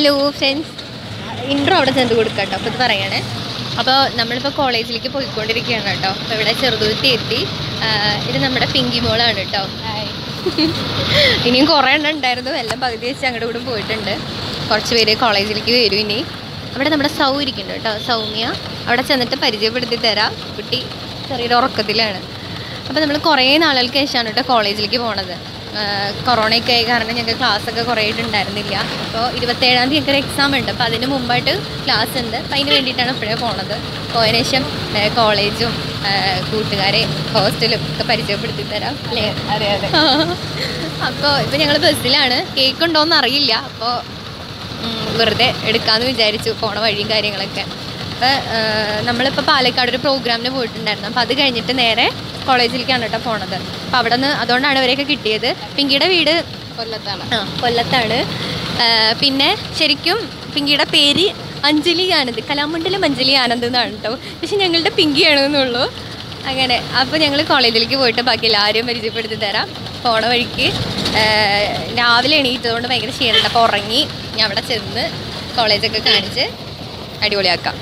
Hello friends, intro അവിടെ ചെന്ന് കൊടുക്കാം കേട്ടോ. അപ്പോൾ ഇത് പറയാണ്. അപ്പോൾ നമ്മളിപ്പോൾ കോളേജിലേക്ക് പോയിക്കൊണ്ടിരിക്കുകയാണ് കേട്ടോ. അപ്പോൾ ഇവിടെ ചെറുതുരുത്തി എത്തി. ഇത് നമ്മുടെ പിങ്കി മോളാണ് കേട്ടോ. ഇനിയും കുറേ എണ്ണം ഉണ്ടായിരുന്നു, എല്ലാം പകുതി വെച്ച് അങ്ങോട്ട് കൂടെ പോയിട്ടുണ്ട്. കുറച്ച് പേര് കോളേജിലേക്ക് വരും ഇനി. അവിടെ നമ്മുടെ സൗ ഇരിക്കുന്നുണ്ട് കേട്ടോ, സൗമ്യ. അവിടെ ചെന്നിട്ട് പരിചയപ്പെടുത്തി തരാം. കുട്ടി ചെറിയൊരു ഉറക്കത്തിലാണ്. അപ്പോൾ നമ്മൾ കുറേ നാളുകൾക്ക് ശേഷമാണ് കേട്ടോ കോളേജിലേക്ക് പോണത്. കൊറോണയൊക്കെ ആയ കാരണം ഞങ്ങൾക്ക് ക്ലാസ്സൊക്കെ കുറേ ആയിട്ടുണ്ടായിരുന്നില്ല. അപ്പോൾ 27-ാം തീയതി ഞങ്ങൾക്ക് എക്സാം ഉണ്ട്. അപ്പോൾ അതിന് മുമ്പായിട്ട് ക്ലാസ് ഉണ്ട്. അപ്പോൾ അതിന് വേണ്ടിയിട്ടാണ് ഇപ്പോഴേ പോണത്. പോയതിനു ശേഷം കോളേജും കൂട്ടുകാരെ ഹോസ്റ്റലും ഒക്കെ പരിചയപ്പെടുത്തി തരാം അല്ലേ? അതെ അതെ. അപ്പോൾ ഇപ്പോൾ ഞങ്ങൾ ബസ്സിലാണ്. കേക്ക് ഉണ്ടോയെന്ന് അറിയില്ല. അപ്പോൾ വെറുതെ എടുക്കാമെന്ന് വിചാരിച്ചു, പോണ വഴിയും കാര്യങ്ങളൊക്കെ. അപ്പോൾ നമ്മളിപ്പോൾ പാലക്കാട് ഒരു പ്രോഗ്രാമിന് പോയിട്ടുണ്ടായിരുന്നു. അപ്പോൾ അത് കഴിഞ്ഞിട്ട് നേരെ കോളേജിലേക്കാണ് കേട്ടോ പോണത്. അപ്പോൾ അവിടെ നിന്ന് അതുകൊണ്ടാണ് ഇവരെയൊക്കെ കിട്ടിയത്. പിങ്കിയുടെ വീട് കൊല്ലത്താണ്. പിന്നെ ശരിക്കും പിങ്കിയുടെ പേര് അഞ്ജലി ആനന്ദ്, കലാമണ്ഡലം അഞ്ജലി ആനന്ദ് എന്നാണ് കേട്ടോ. പക്ഷെ ഞങ്ങളുടെ പിങ്കിയാണെന്നുള്ളൂ. അങ്ങനെ അപ്പോൾ ഞങ്ങൾ കോളേജിലേക്ക് പോയിട്ട് ബാക്കി എല്ലാവരും പരിചയപ്പെടുത്തി തരാം. പോണ വഴിക്ക് രാവിലെ എണീറ്റതുകൊണ്ട് ഭയങ്കര ക്ഷീണമുണ്ട്. അപ്പോൾ ഉറങ്ങി ഞാൻ അവിടെ ചെന്ന് കോളേജൊക്കെ കാണിച്ച് അടിപൊളിയാക്കാം.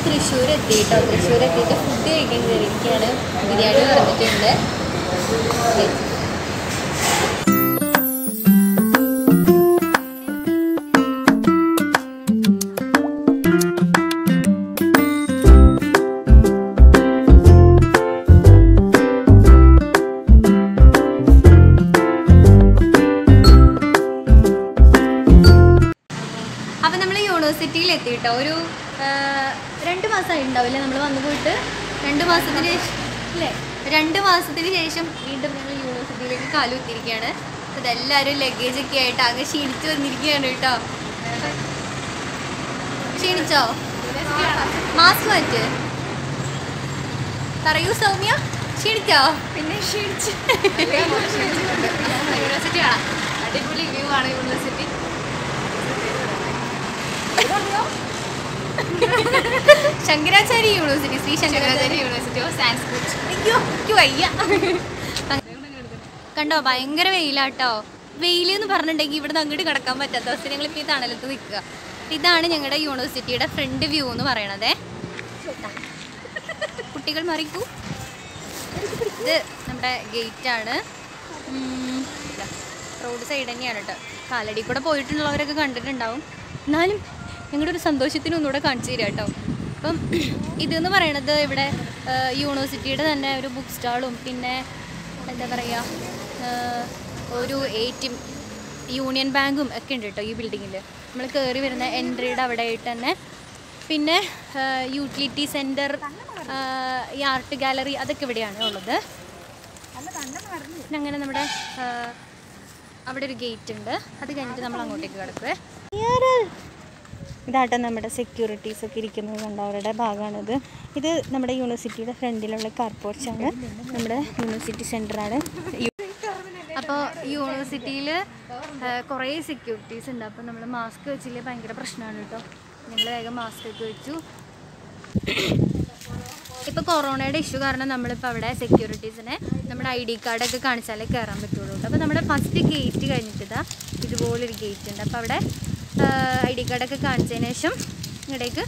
തൃശ്ശൂർ എത്തിയിട്ടോ. തൃശ്ശൂർ എത്തിയിട്ട് ഫുഡ് കഴിക്കാൻ കയറിയിരിക്കുകയാണ്. ബിരിയാണി പറഞ്ഞിട്ടുണ്ട്. അപ്പം നമ്മൾ യൂണിവേഴ്സിറ്റിയിൽ എത്തിയിട്ടോ. ഒരു 2 മാസമായി ഉണ്ടാവില്ലേ നമ്മൾ വന്നു പോയിട്ട്. 2 മാസത്തിന് ശേഷം അല്ലേ, 2 മാസത്തിന് ശേഷം വീണ്ടും ഞങ്ങൾ യൂണിവേഴ്സിറ്റിയിലേക്ക് കാലുകുത്തിയിരിക്കുകയാണ്. അപ്പോൾ ഇതെല്ലാവരും ലഗേജൊക്കെ ആയിട്ട് ആകെ ക്ഷീണിച്ച് വന്നിരിക്കുകയാണ് കേട്ടോ. ക്ഷീണിച്ചോ? മാസ്ക് മാറ്റ് പറയൂ സൗമ്യ. ക്ഷീണിച്ചോ? പിന്നെ ക്ഷീണിച്ച്. യൂണിവേഴ്സിറ്റി ആണ്, അടിപൊളി വ്യൂ ആണ് university. Shankaracharya university, Shri Shankaracharya university of Sanskrit. അയ്യോ എനിക്ക് വയ്യ. കണ്ടോ, ഭയങ്കര വെയിലാട്ടോ. വെയിൽ എന്ന് പറഞ്ഞിട്ടുണ്ടെങ്കിൽ ഇവിടെ നിന്ന് അങ്ങോട്ട് കിടക്കാൻ പറ്റാത്ത അവസ്ഥ. ഞങ്ങളിപ്പോൾ ഈ തണലത്ത് നിൽക്കുക. ഇതാണ് ഞങ്ങളുടെ യൂണിവേഴ്സിറ്റിയുടെ ഫ്രണ്ട് വ്യൂ എന്ന് പറയണതേ. കുട്ടികൾ മറിക്കൂ. ഇത് നമ്മുടെ ഗേറ്റാണ്. റോഡ് സൈഡ് തന്നെയാണ് കേട്ടോ. കാലടി കൂടെ പോയിട്ടുള്ളവരൊക്കെ കണ്ടിട്ടുണ്ടാവും. എന്നാലും ഞങ്ങളുടെ ഒരു സന്തോഷത്തിന് ഒന്നുകൂടെ കാണിച്ചു തരാം കേട്ടോ. അപ്പം ഇതെന്ന് പറയണത് ഇവിടെ യൂണിവേഴ്സിറ്റിയുടെ തന്നെ ഒരു ബുക്ക് സ്റ്റാളും പിന്നെ എന്താ പറയുക ഒരു ATM യൂണിയൻ ബാങ്കും ഒക്കെ ഉണ്ട് കേട്ടോ ഈ ബിൽഡിങ്ങിൽ. നമ്മൾ കയറി വരുന്ന എൻട്രിയുടെ അവിടെ ആയിട്ട് തന്നെ. പിന്നെ യൂട്ടിലിറ്റി സെൻറ്റർ, ഈ ആർട്ട് ഗാലറി അതൊക്കെ ഇവിടെയാണ് ഉള്ളത്. അങ്ങനെ നമ്മുടെ അവിടെ ഒരു ഗേറ്റ് ഉണ്ട്. അത് കഴിഞ്ഞിട്ട് നമ്മൾ അങ്ങോട്ടേക്ക് കിടക്കുവേ. ഇതാട്ടോ നമ്മുടെ സെക്യൂരിറ്റീസൊക്കെ ഇരിക്കുന്നത് കണ്ടോ, അവരുടെ ഭാഗമാണിത്. ഇത് നമ്മുടെ യൂണിവേഴ്സിറ്റിയുടെ ഫ്രണ്ടിലുള്ള കാർ പോർച്ചാണ്. നമ്മുടെ യൂണിവേഴ്സിറ്റി സെൻറ്ററാണ്. അപ്പോൾ യൂണിവേഴ്സിറ്റിയിൽ കുറേ സെക്യൂരിറ്റീസ് ഉണ്ട്. അപ്പോൾ നമ്മൾ മാസ്ക് വെച്ചില്ലേ ഭയങ്കര പ്രശ്നമാണ് കേട്ടോ. ഞങ്ങൾ വേഗം മാസ്ക് ഒക്കെ വെച്ചു. ഇപ്പോൾ കൊറോണയുടെ ഇഷ്യൂ കാരണം നമ്മളിപ്പോൾ അവിടെ സെക്യൂരിറ്റീസിനെ നമ്മുടെ ID കാർഡൊക്കെ കാണിച്ചാലേ കയറാൻ പറ്റുള്ളൂ. അപ്പോൾ നമ്മുടെ ഫസ്റ്റ് ഗേറ്റ് കഴിഞ്ഞിട്ട് ഇതുപോലൊരു ഗേറ്റ് ഉണ്ട്. അപ്പോൾ അവിടെ ID കാർഡൊക്കെ കാണിച്ചതിന് ശേഷം ഇങ്ങോട്ടേക്ക്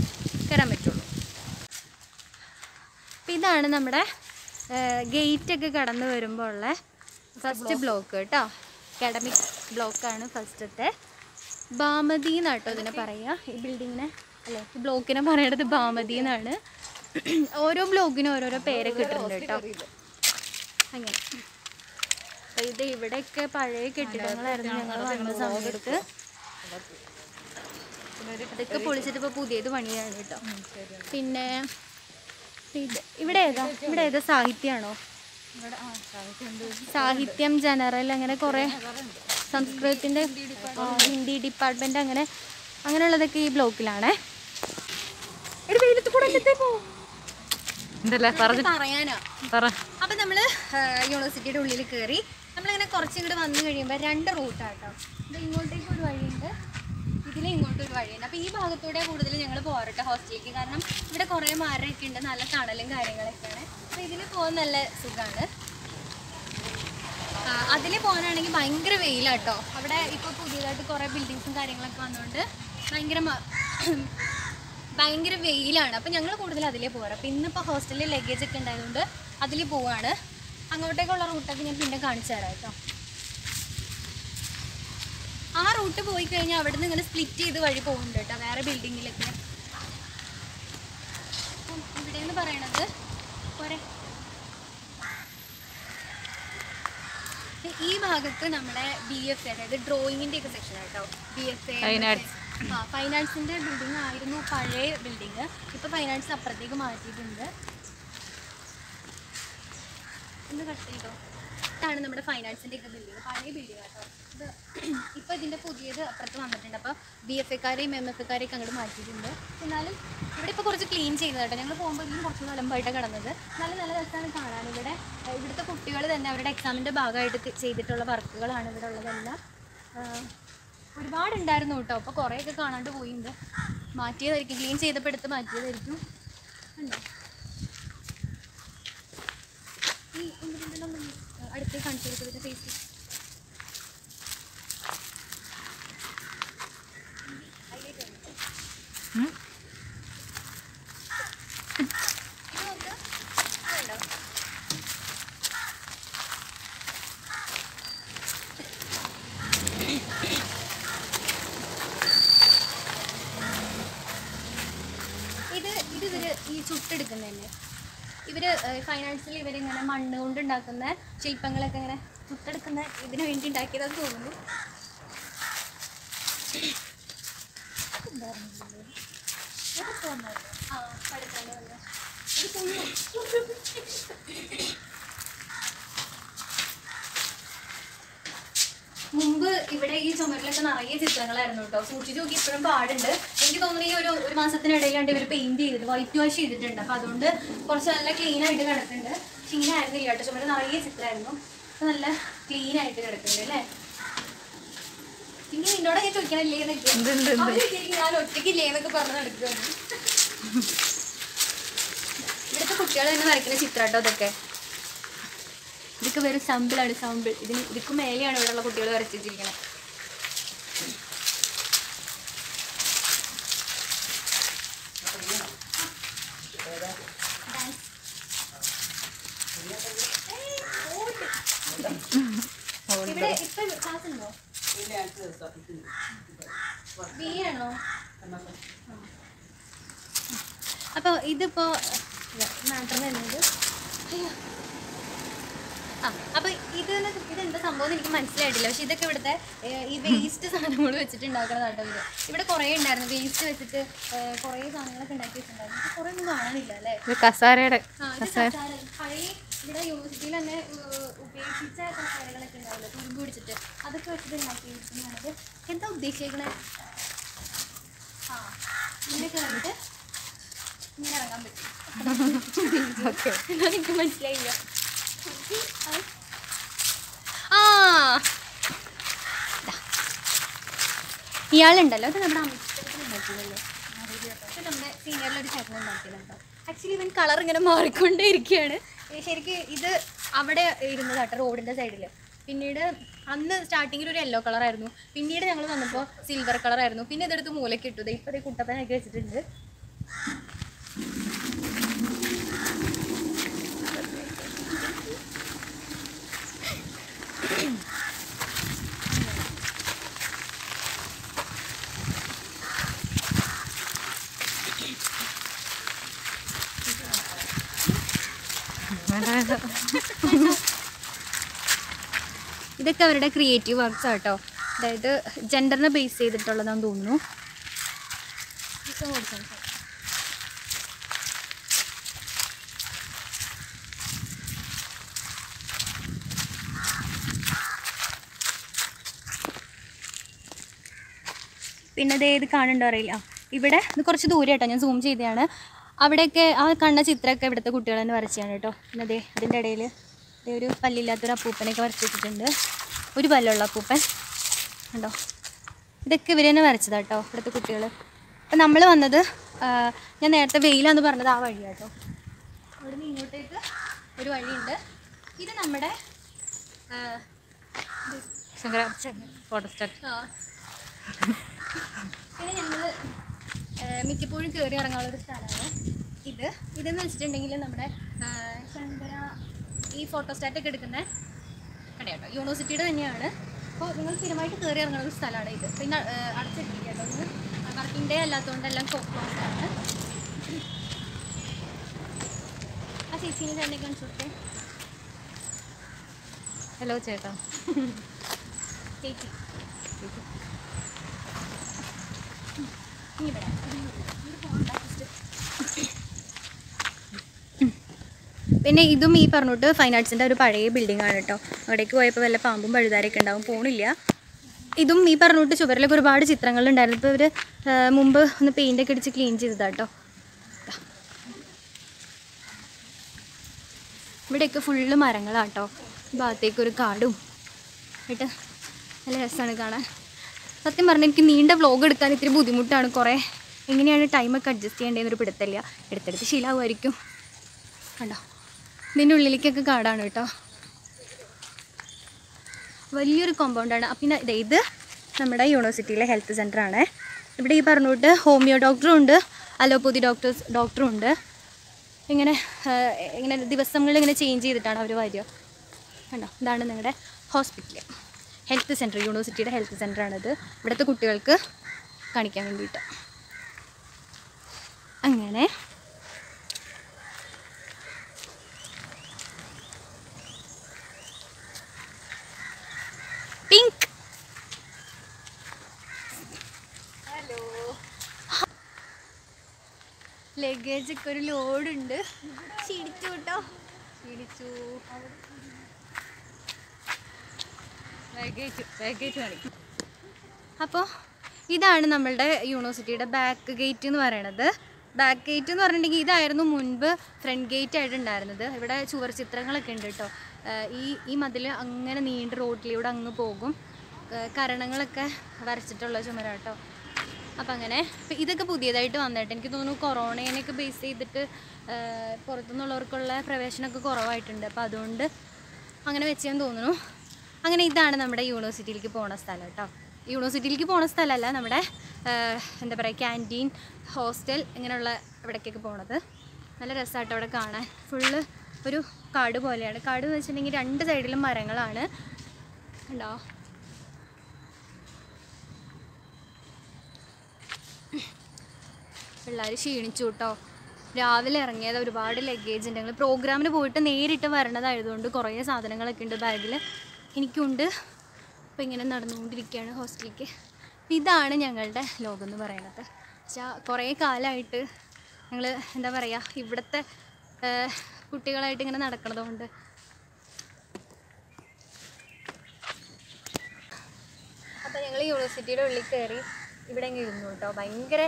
കയറാൻ പറ്റുള്ളൂ. അപ്പോൾ ഇതാണ് നമ്മുടെ ഗേറ്റൊക്കെ കടന്നു വരുമ്പോൾ ഉള്ള ഫസ്റ്റ് ബ്ലോക്ക് കേട്ടോ. അക്കാഡമിക് ബ്ലോക്കാണ് ഫസ്റ്റത്തെ. ബാമതി എന്നാട്ടോ ഇതിനെ പറയുക. ഈ ബിൽഡിങ്ങിനെ അല്ലേ, ഈ ബ്ലോക്കിനെ പറയണത് ബാമതി എന്നാണ്. ഓരോ ബ്ലോക്കിനും ഓരോരോ പേരൊക്കെ ഇട്ടിട്ടുണ്ട് കേട്ടോ. അങ്ങനെ അപ്പോൾ ഇത് ഇവിടെയൊക്കെ പഴയ കെട്ടിടങ്ങളായിരുന്നു ഞങ്ങൾ വന്ന സമയത്ത്. അതൊക്കെ പൊളിച്ചിട്ട് ഇപ്പോൾ പുതിയത് പണിയാണ് കേട്ടോ. പിന്നെ ഇവിടെ ഏതാ സാഹിത്യമാണോ? സാഹിത്യം, ജനറൽ, അങ്ങനെ കുറേ സംസ്കൃതത്തിൻ്റെ ഹിന്ദി ഡിപ്പാർട്ട്മെൻറ്റ് അങ്ങനെയുള്ളതൊക്കെ ഈ ബ്ലോക്കിലാണേ. പറയാനോ? അപ്പം നമ്മൾ യൂണിവേഴ്സിറ്റിയുടെ ഉള്ളിൽ കയറി. നമ്മളിങ്ങനെ കുറച്ചിങ്ങോട്ട് വന്നു കഴിയുമ്പോൾ 2 റൂട്ടാട്ടോ. ഇത് ഇങ്ങോട്ടേക്ക് ഒരു വഴിയുണ്ട്, ഇതിൽ ഇങ്ങോട്ടൊരു വഴിയുണ്ട്. അപ്പോൾ ഈ ഭാഗത്തൂടെ കൂടുതൽ ഞങ്ങൾ പോരട്ടെ ഹോസ്റ്റലിലേക്ക്. കാരണം ഇവിടെ കുറേ മരമൊക്കെ ഉണ്ട്, നല്ല തണലും കാര്യങ്ങളൊക്കെയാണ്. അപ്പോൾ ഇതിൽ പോകാൻ നല്ല സുഖമാണ്. അതിൽ പോകാനാണെങ്കിൽ ഭയങ്കര വെയിലാട്ടോ. അവിടെ ഇപ്പോൾ പുതിയതായിട്ട് കുറേ ബിൽഡിങ്സും കാര്യങ്ങളൊക്കെ വന്നുകൊണ്ട് ഭയങ്കര വെയിലാണ്. അപ്പോൾ ഞങ്ങൾ കൂടുതൽ അതിലേ പോകാറ്. അപ്പോൾ ഇന്നിപ്പോൾ ഹോസ്റ്റലിൽ ലഗേജ് ഒക്കെ ഉണ്ടായതുകൊണ്ട് അതിൽ പോവാണ്. അങ്ങോട്ടേക്കുള്ള റൂട്ടൊക്കെ ഞാൻ പിന്നെ കാണിച്ചു തരാം കേട്ടോ. ആ റൂട്ട് പോയി കഴിഞ്ഞാൽ അവിടെ നിന്ന് ഇങ്ങനെ സ്പ്ലിറ്റ് ചെയ്ത് വഴി പോകുന്നുണ്ട് കേട്ടോ വേറെ ബിൽഡിങ്ങിലൊക്കെ. അപ്പം ഇവിടെ എന്ന് പറയണത് പോരെ, ഈ ഭാഗത്ത് നമ്മുടെ BFA അതായത് ഡ്രോയിങ്ങിൻ്റെ ഒക്കെ സെക്ഷൻ കേട്ടോ. BFA ഫൈൻ ആർട്സിൻ്റെ ബിൽഡിംഗ് ആയിരുന്നു പഴയ ബിൽഡിങ്. ഇപ്പോൾ ഫൈൻ ആർട്സ് അപ്പുറത്തേക്ക് മാറ്റിയിട്ടുണ്ട്. ഒന്ന് കട്ട് ചെയ്തോ. ഇതാണ് നമ്മുടെ ഫൈൻ ആർട്സിൻ്റെ ഒക്കെ ബിൽഡിങ്, പഴയ ബിൽഡിംഗ് കേട്ടോ. ഇത് ഇപ്പോൾ ഇതിൻ്റെ പുതിയത് അപ്പുറത്ത് വന്നിട്ടുണ്ട്. അപ്പോൾ BFAക്കാരെയും MFAക്കാരെയൊക്കെ അങ്ങോട്ട് മാറ്റിയിട്ടുണ്ട്. എന്നാലും ഇവിടെ ഇപ്പോൾ കുറച്ച് ക്ലീൻ ചെയ്യുന്നത് കേട്ടോ. ഞങ്ങൾ പോകുമ്പോൾ ഇതിലും കുറച്ച് നിലമ്പായിട്ടാണ് കിടന്നത്. നല്ല രസമാണ് കാണാൻ. ഇവിടുത്തെ കുട്ടികൾ തന്നെ അവരുടെ എക്സാമിൻ്റെ ഭാഗമായിട്ട് ചെയ്തിട്ടുള്ള വർക്കുകളാണ് ഇവിടെ ഉള്ളതെല്ലാം. ഒരുപാടുണ്ടായിരുന്നു കേട്ടോ. അപ്പോൾ കുറേയൊക്കെ കാണാണ്ട് പോയിട്ടുണ്ട്. മാറ്റിയതായിരിക്കും, ക്ലീൻ ചെയ്തപ്പോൾ എടുത്ത് മാറ്റിയതായിരിക്കും. ഉണ്ടോ ഈ എന്തിനൊന്നും അടുത്തേക്ക് കാണിച്ചു കൊടുത്തതിൻ്റെ ഫേസ് ഈ ചുട്ടെടുക്കുന്നതല്ലേ ഇവർ ഫൈൻ ആർട്സിൽ ഇവരിങ്ങനെ മണ്ണ് കൊണ്ട് ഉണ്ടാക്കുന്ന ശില്പങ്ങളൊക്കെ ഇങ്ങനെ ചുട്ടെടുക്കുന്ന ഇതിന് വേണ്ടി ഉണ്ടാക്കിയതെന്ന് തോന്നുന്നു. മുമ്പ് ഇവിടെ ഈ ചുമരിലൊക്കെ നിറയെ ചിത്രങ്ങളായിരുന്നു കേട്ടോ. സൂക്ഷിച്ച് നോക്കി ഇപ്പോഴും പാടുണ്ട്. എനിക്ക് തോന്നുന്നു ഈ ഒരു മാസത്തിനിടയിലാണ്ട് ഇവർ പെയിന്റ് ചെയ്തിട്ട് വൈറ്റ് വാഷ് ചെയ്തിട്ടുണ്ട്. അപ്പോൾ അതുകൊണ്ട് കുറച്ച് നല്ല ക്ലീൻ ആയിട്ട് കിടക്കുന്നുണ്ട്. ക്ലീൻ ആയിരുന്നില്ല കേട്ടോ, ചുമര് നിറയെ ചിത്രമായിരുന്നു. അപ്പോൾ നല്ല ക്ലീൻ ആയിട്ട് കിടക്കുന്നുണ്ട് അല്ലേ. ഇനി നിന്നോട് ഞാൻ ചോദിക്കണില്ലേ എന്നൊക്കെ, ഞാൻ ഒറ്റയ്ക്കില്ലേ എന്നൊക്കെ പറഞ്ഞ് നടക്കുകയാണ്. ഇവിടുത്തെ കുട്ടികൾ തന്നെ വരയ്ക്കുന്ന ചിത്രം കേട്ടോ അതൊക്കെ. ഇതൊക്കെ വെറും സാമ്പിളാണ്, സാമ്പിൾ. ഇതൊക്കെ മേലെയാണ് ഇവിടെയുള്ള കുട്ടികൾ വരച്ച് വെച്ചിരിക്കുന്നത്. ഇവിടെ ഇപ്പൊ ക്ലാസ് ഉണ്ടോ? ആണോ? അപ്പോൾ ഇതിപ്പോൾ മാറ്റർ വരുന്നത് അപ്പോൾ ഇതെന്താ സംഭവം എനിക്ക് മനസ്സിലായിട്ടില്ല. പക്ഷെ ഇതൊക്കെ ഇവിടുത്തെ ഈ വേസ്റ്റ് സാധനങ്ങൾ വെച്ചിട്ട് ഉണ്ടാക്കുന്നതാട്ടോ. ഇവിടെ കുറേ ഉണ്ടായിരുന്നു വേസ്റ്റ് വെച്ചിട്ട് കുറേ സാധനങ്ങളൊക്കെ ഉണ്ടാക്കി വെച്ചിട്ടുണ്ടായിരുന്നു. കുറേ ഒന്നും കാണാനില്ല അല്ലേ. കസാരയുടെ പഴയ ഇവിടെ യൂണിവേഴ്സിറ്റിയിൽ തന്നെ ഉപയോഗിച്ച കസാരകളൊക്കെ ഉണ്ടാവില്ല തുരുമ്പ് പിടിച്ചിട്ട്, അതൊക്കെ വെച്ചിട്ട് ഉണ്ടാക്കി വെച്ചിട്ടുള്ളത്. എന്താ ഉദ്ദേശിക്കണേ? ഇങ്ങനെയൊക്കെ വന്നിട്ട് ഇങ്ങനെ ഇറങ്ങാൻ പറ്റും. എന്നാ എനിക്ക് മനസ്സിലായില്ല. ഇയാളുണ്ടല്ലോ, അത് നമ്മുടെ അമിതല്ലേ, നമ്മുടെ സീനിയറിലൊരു ചേട്ടൻ ഉണ്ടാക്കിയതുണ്ടോ. ആക്ച്വലി ഇവൻ കളർ ഇങ്ങനെ മാറിക്കൊണ്ടേ ഇരിക്കുകയാണ്. ശരിക്കും ഇത് അവിടെ ഇരുന്നതാട്ടോ റോഡിൻ്റെ സൈഡിൽ. പിന്നീട് അന്ന് സ്റ്റാർട്ടിങ്ങിൽ ഒരു യെല്ലോ കളറായിരുന്നു. പിന്നീട് ഞങ്ങൾ വന്നപ്പോൾ സിൽവർ കളറായിരുന്നു. പിന്നെ ഇതെടുത്ത് മൂലയ്ക്ക് ഇട്ടു. ഇപ്പോൾ ഈ കുട്ടപ്പനാക്കി വെച്ചിട്ടുണ്ട്. ഇതൊക്കെ അവരുടെ ക്രിയേറ്റീവ് വർക്ക്സ് ആട്ടോ. അതായത് ജെൻഡറിനെ ബേസ് ചെയ്തിട്ടുള്ളതാണെന്ന് തോന്നുന്നു. പിന്നെ ഇത് കാണണ്ടോ അറിയില്ല. ഇവിടെ ഇത് കുറച്ച് ദൂരം കേട്ടോ, ഞാൻ സൂം ചെയ്തതാണ്. അവിടെയൊക്കെ ആ കണ്ട ചിത്രമൊക്കെ ഇവിടുത്തെ കുട്ടികൾ തന്നെ വരച്ചാണ് കേട്ടോ. പിന്നെ അതിൻ്റെ ഇടയിൽ ഒരു പല്ലില്ലാത്തൊരു അപ്പൂപ്പനൊക്കെ വരച്ച് വെച്ചിട്ടുണ്ട്. ഒരു പല്ലുള്ള അപ്പൂപ്പൻ ഉണ്ടോ. ഇതൊക്കെ ഇവർ തന്നെ വരച്ചതാണ് കേട്ടോ ഇവിടുത്തെ കുട്ടികൾ. അപ്പം നമ്മൾ വന്നത് ഞാൻ നേരത്തെ വെയിലാന്ന് പറഞ്ഞത് ആ വഴി കേട്ടോ. അവിടെ നിന്ന് ഇങ്ങോട്ടേക്ക് ഒരു വഴിയുണ്ട്. ഇത് നമ്മുടെ ഫോട്ടോസ്റ്റാറ്റ്. പിന്നെ ഞങ്ങൾ മിക്കപ്പോഴും കയറി ഇറങ്ങാനുള്ളൊരു സ്ഥലമാണ് ഇതെന്ന് വെച്ചിട്ടുണ്ടെങ്കിൽ നമ്മുടെ ശങ്കര ഈ ഫോട്ടോസ്റ്റാറ്റൊക്കെ എടുക്കുന്ന കടയാട്ടോ, യൂണിവേഴ്സിറ്റിയുടെ തന്നെയാണ്. അപ്പോൾ നിങ്ങൾ സ്ഥിരമായിട്ട് കയറി ഇറങ്ങുന്ന ഒരു സ്ഥലമാണ് ഇത്. പിന്നെ അടച്ചിട്ടില്ല കേട്ടോ, ഇത് വർക്കിംഗ് ഡേ അല്ലാത്തതുകൊണ്ടെല്ലാം ക്ലോസ് ആണ്. ആ ചേച്ചീനെ തന്നെ കാണിച്ചു കൊടുത്തേ. ഹലോ ചേട്ടാ. ചേച്ചി ഇനി ഇവിടെ പിന്നെ ഇതും ഈ പറഞ്ഞിട്ട് ഫൈൻ ആർട്സിൻ്റെ ഒരു പഴയ ബിൽഡിംഗ് ആണ് കേട്ടോ. അവിടേക്ക് പോയപ്പോൾ വല്ല പാമ്പും പഴുതാരൊക്കെ ഉണ്ടാവും, പോണില്ല. ഇതും ഈ പറഞ്ഞിട്ട് ചുവരിലൊക്കെ ഒരുപാട് ചിത്രങ്ങളുണ്ടായിരുന്നു. ഇപ്പോൾ ഇവർ മുമ്പ് ഒന്ന് പെയിൻ്റൊക്കെ അടിച്ച് ക്ലീൻ ചെയ്തതാട്ടോ. ഇവിടെയൊക്കെ ഫുള്ള് മരങ്ങളാട്ടോ. ഭാഗത്തേക്കൊരു കാടും ആയിട്ട് നല്ല രസമാണ് കാണാൻ. സത്യം പറഞ്ഞാൽ എനിക്ക് നീണ്ട വ്ലോഗ് എടുക്കാൻ ഇത്തിരി ബുദ്ധിമുട്ടാണ്. കുറേ എങ്ങനെയാണ് ടൈമൊക്കെ അഡ്ജസ്റ്റ് ചെയ്യേണ്ടതെന്നൊരു പിടുത്തല്ല. എടുത്തെടുത്ത് ശീലമായിരിക്കും. കണ്ടോ, ഇതിൻ്റെ ഉള്ളിലേക്കൊക്കെ കാടാണ് കേട്ടോ. വലിയൊരു കോമ്പൗണ്ടാണ്. പിന്നെ ഇത് നമ്മുടെ യൂണിവേഴ്സിറ്റിയിലെ ഹെൽത്ത് സെൻ്ററാണ്. ഇവിടെ ഈ പറഞ്ഞിട്ട് ഹോമിയോ ഡോക്ടറും ഉണ്ട്, അലോപ്പതി ഡോക്ടറും ഉണ്ട്. ഇങ്ങനെ ദിവസങ്ങളിൽ ഇങ്ങനെ ചേഞ്ച് ചെയ്തിട്ടാണ് അവർ വരിക. കണ്ടോ, ഇതാണ് നിങ്ങളുടെ ഹോസ്പിറ്റൽ, ഹെൽത്ത് സെൻറ്റർ, യൂണിവേഴ്സിറ്റിയുടെ ഹെൽത്ത് സെൻ്ററാണിത്. ഇവിടുത്തെ കുട്ടികൾക്ക് കാണിക്കാൻ വേണ്ടിയിട്ട്. അങ്ങനെ പിങ്ക് ലഗേജ് ഒക്കെ ഒരു ലോഡുണ്ട്. ക്ഷീണിച്ചു കേട്ടോ, ക്ഷീണിച്ചു. അപ്പോൾ ഇതാണ് നമ്മളുടെ യൂണിവേഴ്സിറ്റിയുടെ ബാക്ക് ഗേറ്റ് എന്ന് പറയണത്. ബാക്ക് ഗേറ്റ് എന്ന് പറഞ്ഞിട്ടുണ്ടെങ്കിൽ ഇതായിരുന്നു മുൻപ് ഫ്രണ്ട് ഗേറ്റ് ആയിട്ടുണ്ടായിരുന്നത്. ഇവിടെ ചുവർ ചിത്രങ്ങളൊക്കെ ഉണ്ട് കേട്ടോ. ഈ മതിൽ അങ്ങനെ നീണ്ട റോഡിലൂടെ അങ്ങ് പോകും. കരണങ്ങളൊക്കെ വരച്ചിട്ടുള്ള ചുമരാട്ടോ. അപ്പം അങ്ങനെ ഇപ്പം ഇതൊക്കെ പുതിയതായിട്ട് വന്നിട്ട് എനിക്ക് തോന്നുന്നു കൊറോണേനെയൊക്കെ ബേസ് ചെയ്തിട്ട് പുറത്തുനിന്നുള്ളവർക്കുള്ള പ്രവേശനമൊക്കെ കുറവായിട്ടുണ്ട്. അപ്പോൾ അതുകൊണ്ട് അങ്ങനെ വെച്ചെന്ന് തോന്നുന്നു. അങ്ങനെ ഇതാണ് നമ്മുടെ യൂണിവേഴ്സിറ്റിയിലേക്ക് പോണ സ്ഥലം കേട്ടോ. യൂണിവേഴ്സിറ്റിയിലേക്ക് പോണ സ്ഥലമല്ല, നമ്മുടെ എന്താ പറയുക, ക്യാൻറ്റീൻ, ഹോസ്റ്റൽ ഇങ്ങനെയുള്ള ഇവിടേക്കൊക്കെ പോണത്. നല്ല രസമായിട്ടോ അവിടെ കാണാൻ. ഫുള്ള് ഒരു കാട് പോലെയാണ്. കാട് എന്ന് വെച്ചിട്ടുണ്ടെങ്കിൽ രണ്ട് സൈഡിലും മരങ്ങളാണ്. ഉണ്ടോ, പിള്ളേർ ക്ഷീണിച്ചു കേട്ടോ. രാവിലെ ഇറങ്ങിയത്, ഒരുപാട് ലഗേജ് ഉണ്ട്. ഞങ്ങൾ പ്രോഗ്രാമിന് പോയിട്ട് നേരിട്ട് വരണതായതുകൊണ്ട് കുറേ സാധനങ്ങളൊക്കെ ഉണ്ട് ബാഗിൽ. എനിക്കുണ്ട്. അപ്പോൾ ഇങ്ങനെ നടന്നുകൊണ്ടിരിക്കുകയാണ് ഹോസ്റ്റലിലേക്ക്. ഇതാണ് ഞങ്ങളുടെ ലോകം എന്ന് പറയുന്നത്. പക്ഷേ കുറേ കാലമായിട്ട് ഞങ്ങൾ എന്താ പറയുക, ഇവിടുത്തെ കുട്ടികളായിട്ട് ഇങ്ങനെ നടക്കണതുകൊണ്ട്. അപ്പോൾ ഞങ്ങൾ യൂണിവേഴ്സിറ്റിയുടെ ഉള്ളിൽ കയറി ഇവിടെ അങ്ങ് ഇരുന്നു കേട്ടോ. ഭയങ്കര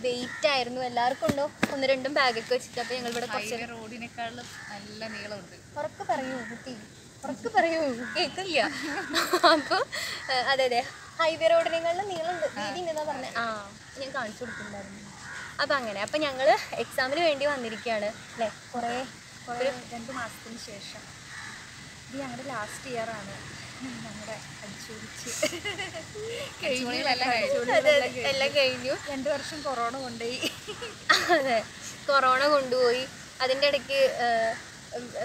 വെയിറ്റ് ആയിരുന്നു. എല്ലാവർക്കും ഉണ്ടോ 1-2 ബാഗൊക്കെ വെച്ചിട്ട്. അപ്പോൾ ഞങ്ങൾ ഇവിടെ കുറച്ച് റോഡിനേക്കാളും നല്ല നീളമുണ്ട്. ഉറക്കെ പറയൂ കുട്ടി, ഉറക്കെ പറയൂ, കേൾക്കില്ല. അപ്പോൾ അതെ, ഹൈവേ റോഡിനേക്കാളും നീളമുണ്ട്, വീതി ഉണ്ടെന്നാ പറഞ്ഞത്. ഞാൻ കാണിച്ചു കൊടുത്തിട്ടുണ്ടായിരുന്നു. അപ്പം അങ്ങനെ അപ്പം ഞങ്ങൾ എക്സാമിന് വേണ്ടി വന്നിരിക്കുകയാണ് അല്ലേ. കുറേ 2 മാസത്തിന് ശേഷം. ഇത് ഞങ്ങളുടെ ലാസ്റ്റ് ഇയർ ആണ്. ഞങ്ങളുടെ അടിച്ചുപിടിച്ച് എല്ലാം കഴിഞ്ഞു. 2 വർഷം കൊറോണ കൊണ്ടുപോയി. അതെ, കൊറോണ കൊണ്ടുപോയി. അതിൻ്റെ ഇടയ്ക്ക്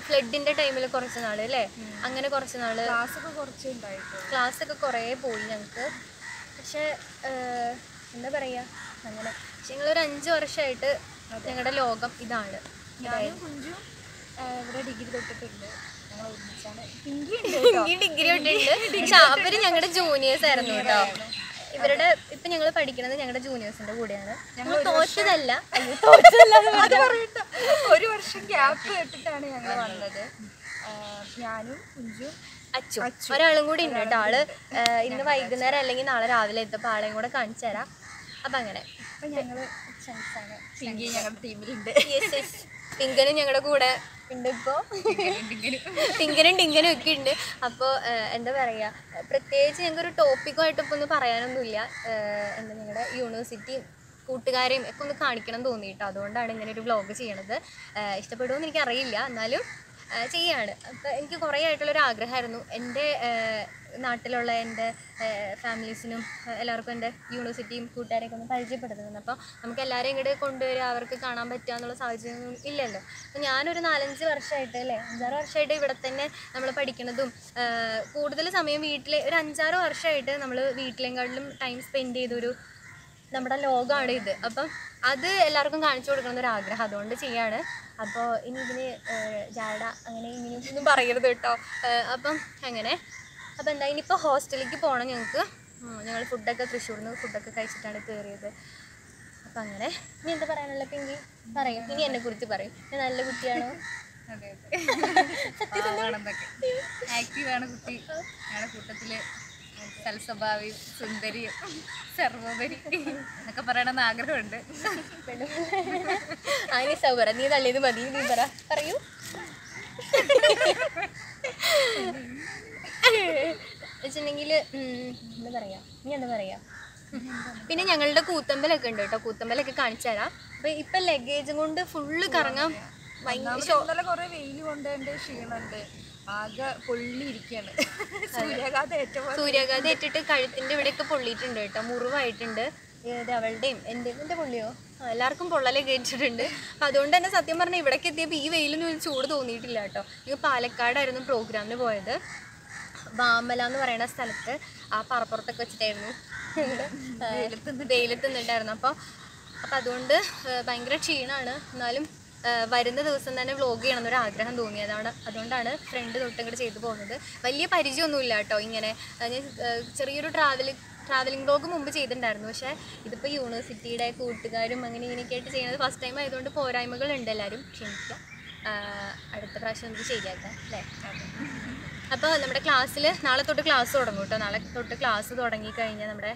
ഫ്ലഡിൻ്റെ ടൈമിൽ കുറച്ച് നാൾ അല്ലേ, അങ്ങനെ കുറച്ച് നാൾ ക്ലാസ്സൊക്കെ കുറച്ച് ഉണ്ടായിട്ട് ക്ലാസ്സൊക്കെ കുറേ പോയി ഞങ്ങൾക്ക്. പക്ഷേ എന്താ പറയുക, അങ്ങനെ. പക്ഷെ ഞങ്ങളൊരു 5 വർഷമായിട്ട് ഞങ്ങളുടെ ലോകം ഇതാണ്. ഞാനും കുഞ്ചും ഇവിടെ ഡിഗ്രി തൊട്ടിട്ടുണ്ട്. ഞങ്ങൾ ഒരുമിച്ചാണ്. ഡിഗ്രി തൊട്ടിട്ടുണ്ട്. പക്ഷെ അവർ ഞങ്ങളുടെ ജൂനിയേഴ്സ് ആയിരുന്നു കേട്ടോ. ഇവരുടെ ഇപ്പം ഞങ്ങൾ പഠിക്കുന്നത് ഞങ്ങളുടെ ജൂനിയേഴ്സിൻ്റെ കൂടെയാണ്. ഞങ്ങൾ തോറ്റതല്ല, ഒരു വർഷം ഗ്യാപ്പ് ഇട്ടിട്ടാണ് ഞങ്ങൾ വന്നത്. ഞാനും കുഞ്ചും അച്ചു ഒരാളും കൂടി ഉണ്ട് കേട്ടോ. ആള് ഇന്ന് വൈകുന്നേരം അല്ലെങ്കിൽ നാളെ രാവിലെ എത്തപ്പോൾ ആളെയും കൂടെ കാണിച്ചു തരാം. അപ്പം അങ്ങനെ അപ്പം ഞങ്ങൾ ഫ്രണ്ട്സാണ്. പിങ്കി ഞങ്ങളുടെ ടീമിലുണ്ട്. ടിങ്കനും ഞങ്ങളുടെ കൂടെ ഉണ്ട്. ഇപ്പോൾ ടിങ്കനും ടിങ്കനും ഒക്കെ ഉണ്ട്. അപ്പോൾ എന്താ പറയുക, പ്രത്യേകിച്ച് ഞങ്ങൾക്കൊരു ടോപ്പിക്കുമായിട്ട് ഇപ്പോൾ ഒന്നും പറയാനൊന്നുമില്ല. എന്താ ഞങ്ങളുടെ യൂണിവേഴ്സിറ്റിയും കൂട്ടുകാരെയും ഒക്കെ ഒന്ന് കാണിക്കണം എന്ന് തോന്നിയിട്ടോ. അതുകൊണ്ടാണ് ഇങ്ങനെ ഒരു വ്ലോഗ് ചെയ്യണത്. ഇഷ്ടപ്പെടുമെന്ന് എനിക്കറിയില്ല, എന്നാലും ചെയ്യാണ്. അപ്പോൾ എനിക്ക് കുറേ ആയിട്ടുള്ളൊരു ആഗ്രഹമായിരുന്നു. എൻ്റെ നാട്ടിലുള്ള എൻ്റെ ഫാമിലീസിനും എല്ലാവർക്കും എൻ്റെ യൂണിവേഴ്സിറ്റിയും കൂട്ടുകാരെയൊക്കെ ഒന്ന് പരിചയപ്പെടുത്തുന്നത്. അപ്പോൾ നമുക്ക് എല്ലാവരെയും ഇങ്ങോട്ട് കൊണ്ടുവരിക, അവർക്ക് കാണാൻ പറ്റുക എന്നുള്ള സാഹചര്യം ഇല്ലല്ലോ. അപ്പോൾ ഞാനൊരു 4-5 വർഷമായിട്ട് അല്ലേ 5-6 വർഷമായിട്ട് ഇവിടെ തന്നെ നമ്മൾ പഠിക്കുന്നതും കൂടുതൽ സമയം വീട്ടിൽ ഒരു 5-6 വർഷമായിട്ട് നമ്മൾ വീട്ടിലെങ്കാട്ടിലും ടൈം സ്പെൻഡ് ചെയ്തൊരു നമ്മുടെ ലോകമാണ് ഇത്. അപ്പം അത് എല്ലാവർക്കും കാണിച്ചു കൊടുക്കണമെന്നൊരു ആഗ്രഹം, അതുകൊണ്ട് ചെയ്യാണ്. അപ്പോൾ ഇനി ഇതിന് ജാട അങ്ങനെ ഇങ്ങനെയൊന്നും പറയരുത് കേട്ടോ. അപ്പം അങ്ങനെ അപ്പോൾ എന്താ ഇനിയിപ്പോൾ ഹോസ്റ്റലിലേക്ക് പോകണം ഞങ്ങൾക്ക്. ഞങ്ങൾ ഫുഡൊക്കെ തൃശ്ശൂരിൽ നിന്ന് ഫുഡൊക്കെ കഴിച്ചിട്ടാണ് കയറിയത്. അപ്പം അങ്ങനെ ഇനി എന്താ പറയാനുള്ള പിങ്കി പറയും, ഇനി എന്നെക്കുറിച്ച് പറയും. ഞാൻ നല്ല കുട്ടിയാണോ? അതെ ആക്റ്റീവാണ് കുട്ടി. ഞങ്ങളുടെ കൂട്ടത്തിൽ സൽസ്വഭാവിയും സുന്ദരിയും സർവോപരി എന്നൊക്കെ പറയണമെന്ന് ആഗ്രഹമുണ്ട്. അതിന് സൗകര നീ തള്ളിയത് മതി, നീ പറയൂ. വെച്ചിട്ടുണ്ടെങ്കിൽ എന്താ പറയാ, നീ എന്താ പറയാ. പിന്നെ ഞങ്ങളുടെ കൂത്തമ്പലൊക്കെ ഉണ്ട് കേട്ടോ, കൂത്തമ്പലൊക്കെ കാണിച്ചു തരാം. അപ്പൊ ഇപ്പൊ ലഗേജും കൊണ്ട് ഫുള്ള് കറങ്ങാൻ ഭയങ്കര കുറെ വെയിൽ കൊണ്ടുണ്ട്, ക്ഷീണുണ്ട്, ആകെ പൊള്ളിയിരിക്കുകയാണ്. സൂര്യാഘാതം ഏറ്റിട്ട് കഴുത്തിന്റെ ഇവിടെയൊക്കെ പൊള്ളിയിട്ടുണ്ട് കേട്ടോ, മുറിവായിട്ടുണ്ട്. അവളുടെയും എൻ്റെ പൊള്ളിയോ എല്ലാവർക്കും പൊള്ളലൊക്കെ ഏറ്റിട്ടുണ്ട്. അപ്പം അതുകൊണ്ട് തന്നെ സത്യം പറഞ്ഞാൽ ഇവിടേക്ക് എത്തിയപ്പോൾ ഈ വെയിലൊന്നും ചൂട് തോന്നിയിട്ടില്ല കേട്ടോ. ഞങ്ങൾ പാലക്കാടായിരുന്നു പ്രോഗ്രാമിന് പോയത്, വാമല എന്ന് പറയുന്ന സ്ഥലത്ത്. ആ പറപ്പുറത്തൊക്കെ വെച്ചിട്ടായിരുന്നു വെയിലത്ത് നിന്നിട്ടായിരുന്നു. അപ്പോൾ അതുകൊണ്ട് ഭയങ്കര ക്ഷീണമാണ്. എന്നാലും വരുന്ന ദിവസം തന്നെ വ്ലോഗ് ചെയ്യണമെന്നൊരു ആഗ്രഹം തോന്നി. അതുകൊണ്ടാണ് ഫ്രണ്ട് തൊട്ട് ഇങ്ങോട്ട് ചെയ്തു പോകുന്നത്. വലിയ പരിചയമൊന്നുമില്ല കേട്ടോ. ഇങ്ങനെ ഞാൻ ചെറിയൊരു ട്രാവലിംഗ് വ്ലോഗ് മുമ്പ് ചെയ്തിട്ടുണ്ടായിരുന്നു. പക്ഷേ ഇതിപ്പോൾ യൂണിവേഴ്സിറ്റിയുടെ കൂട്ടുകാരും അങ്ങനെ ഇങ്ങനെയൊക്കെ ആയിട്ട് ചെയ്യുന്നത് ഫസ്റ്റ് ടൈം ആയതുകൊണ്ട് പോരായ്മകളുണ്ട്. എല്ലാവരും ക്ഷമിക്കുക, അടുത്ത പ്രാവശ്യം നമുക്ക് ശരിയാക്കാം അല്ലേ. അപ്പോൾ നമ്മുടെ ക്ലാസ്സിൽ നാളെ തൊട്ട് ക്ലാസ് തുടങ്ങും കേട്ടോ. നാളെ തൊട്ട് ക്ലാസ് തുടങ്ങിക്കഴിഞ്ഞാൽ നമ്മുടെ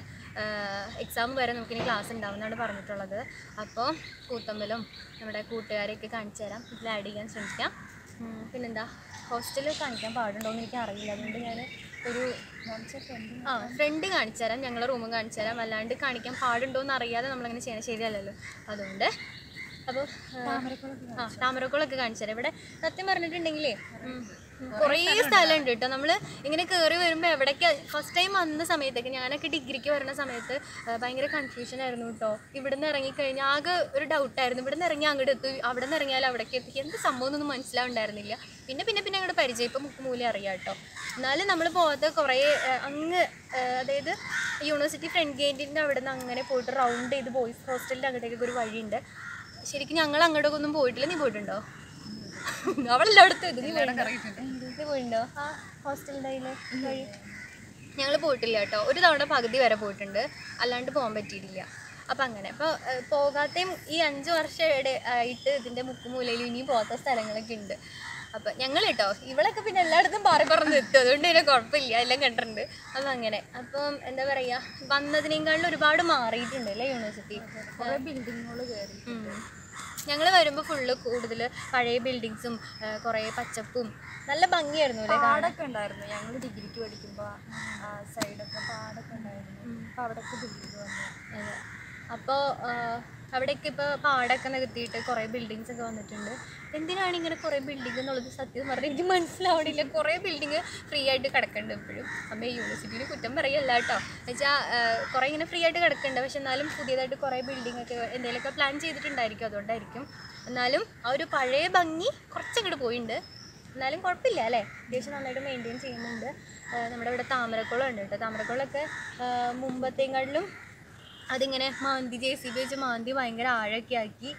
എക്സാം വരെ നമുക്കിനി ക്ലാസ് ഉണ്ടാവുമെന്നാണ് പറഞ്ഞിട്ടുള്ളത്. അപ്പോൾ കൂത്തമ്പലും നമ്മുടെ കൂട്ടുകാരെയൊക്കെ കാണിച്ചു തരാം, ഇതിൽ ആഡ് ചെയ്യാൻ ശ്രമിക്കാം. പിന്നെന്താ ഹോസ്റ്റലിൽ കാണിക്കാൻ പാടുണ്ടോയെന്ന് എനിക്ക് അറിയില്ല. അതുകൊണ്ട് ഞാൻ ഒരു ഫ്രണ്ട് കാണിച്ചു തരാം, ഞങ്ങളുടെ റൂമും കാണിച്ചു തരാം. അല്ലാണ്ട് കാണിക്കാൻ പാടുണ്ടോയെന്ന് അറിയാതെ നമ്മളങ്ങനെ ചെയ്യണം, ശരിയല്ലല്ലോ. അതുകൊണ്ട് അപ്പോൾ താമരക്കുളമൊക്കെ കാണിച്ചു തരാം. ഇവിടെ സത്യം പറഞ്ഞിട്ടുണ്ടെങ്കിലേ കുറേ സ്ഥലമുണ്ട് കേട്ടോ. നമ്മൾ ഇങ്ങനെ കയറി വരുമ്പോൾ എവിടേക്ക് ഫസ്റ്റ് ടൈം വന്ന സമയത്തൊക്കെ ഞാനൊക്കെ ഡിഗ്രിക്ക് വരുന്ന സമയത്ത് ഭയങ്കര കൺഫ്യൂഷൻ ആയിരുന്നു കേട്ടോ. ഇവിടെ നിന്ന് ഇറങ്ങിക്കഴിഞ്ഞാൽ ആകെ ഒരു ഡൗട്ടായിരുന്നു. ഇവിടെ നിന്ന് ഇറങ്ങി അങ്ങോട്ട് എത്തും, അവിടെ നിന്ന് ഇറങ്ങിയാൽ അവിടേക്ക് എത്തി, എന്ത് സംഭവം ഒന്നും മനസ്സിലാവുണ്ടായിരുന്നില്ല. പിന്നെ അങ്ങോട്ട് പരിചയം ഇപ്പം മൂലം അറിയാം കേട്ടോ. എന്നാലും നമ്മൾ പോകാത്ത കുറേ അങ്ങ് അതായത് യൂണിവേഴ്സിറ്റി ഫ്രണ്ട് ഗേറ്റിൻ്റെ അവിടെ നിന്ന് അങ്ങനെ പോയിട്ട് റൗണ്ട് ചെയ്ത് ബോയ്സ് ഹോസ്റ്റലിൻ്റെ അങ്ങോട്ടേക്കൊക്കെ ഒരു വഴിയുണ്ട്. ശരിക്കും ഞങ്ങൾ അങ്ങോട്ടൊക്കെ ഒന്നും പോയിട്ടില്ല. നീ പോയിട്ടുണ്ടോ? അവളെല്ലായിടത്തും ഇത് നീ പോയിട്ടുണ്ടോ ആ ഹോസ്റ്റലിൻ്റെ അതിൽ വഴി? ഞങ്ങൾ പോയിട്ടില്ല കേട്ടോ. ഒരു തവണ പകുതി വരെ പോയിട്ടുണ്ട്, അല്ലാണ്ട് പോകാൻ പറ്റിയിട്ടില്ല. അപ്പം അങ്ങനെ അപ്പോൾ പോകാത്തയും ഈ 5 വർഷം ആയിട്ട് ഇതിൻ്റെ മുക്കുമൂലയിൽ ഇനിയും പോകാത്ത സ്ഥലങ്ങളൊക്കെ ഉണ്ട്. അപ്പം ഞങ്ങൾ കേട്ടോ ഇവളൊക്കെ പിന്നെ എല്ലായിടത്തും പറഞ്ഞ് എത്തും, അതുകൊണ്ട് ഇതിനെ കുഴപ്പമില്ല, എല്ലാം കണ്ടിട്ടുണ്ട്. അപ്പം അങ്ങനെ അപ്പം എന്താ പറയുക, വന്നതിനേക്കാളും ഒരുപാട് മാറിയിട്ടുണ്ട് അല്ലേ യൂണിവേഴ്സിറ്റി. കുറേ ബിൽഡിങ്ങുകൾ കയറി. ഞങ്ങൾ വരുമ്പോൾ ഫുള്ള് കൂടുതൽ പഴയ ബിൽഡിങ്സും കുറേ പച്ചപ്പും നല്ല ഭംഗിയായിരുന്നു അല്ലേ. പാടൊക്കെ ഉണ്ടായിരുന്നു ഞങ്ങൾ ഡിഗ്രിക്ക് പഠിക്കുമ്പോൾ, സൈഡൊക്കെ പാടൊക്കെ ഉണ്ടായിരുന്നു. അപ്പോൾ അവിടെയൊക്കെ ബിൽഡിങ് വന്നു. അതെ, അപ്പോൾ അവിടെയൊക്കെ ഇപ്പോൾ പാടൊക്കെ നികത്തിയിട്ട് കുറേ ബിൽഡിങ്സ് ഒക്കെ വന്നിട്ടുണ്ട്. എന്തിനാണ് ഇങ്ങനെ കുറേ ബിൽഡിംഗ് എന്നുള്ളത് സത്യം പറഞ്ഞാൽ എനിക്ക് മനസ്സിലാവണില്ല. കുറേ ബിൽഡിങ് ഫ്രീ ആയിട്ട് കിടക്കുന്നുണ്ട് ഇപ്പോഴും. അപ്പോൾ യൂണിവേഴ്സിറ്റിയിൽ കുറ്റം പറയല്ല കേട്ടോ. എന്നുവെച്ചാൽ കുറേ ഇങ്ങനെ ഫ്രീ ആയിട്ട് കിടക്കുന്നുണ്ട്, പക്ഷെ എന്നാലും പുതിയതായിട്ട് കുറേ ബിൽഡിംഗ് ഒക്കെ എന്തെങ്കിലുമൊക്കെ പ്ലാൻ ചെയ്തിട്ടുണ്ടായിരിക്കും, അതുകൊണ്ടായിരിക്കും. എന്നാലും ആ ഒരു പഴയ ഭംഗി കുറച്ചങ്ങോട്ട് പോയിട്ടുണ്ട്. എന്നാലും കുഴപ്പമില്ല അല്ലേ, അത്യാവശ്യം നന്നായിട്ട് മെയിൻറ്റെയിൻ ചെയ്യുന്നുണ്ട്. നമ്മുടെ ഇവിടെ താമരക്കുളം ഉണ്ട് കേട്ടോ. താമരക്കുളമൊക്കെ മുമ്പത്തേക്കാട്ടിലും അതിങ്ങനെ മാന്തി JCB വെച്ച് മാന്തി ഭയങ്കര ആഴൊക്കെ ആക്കി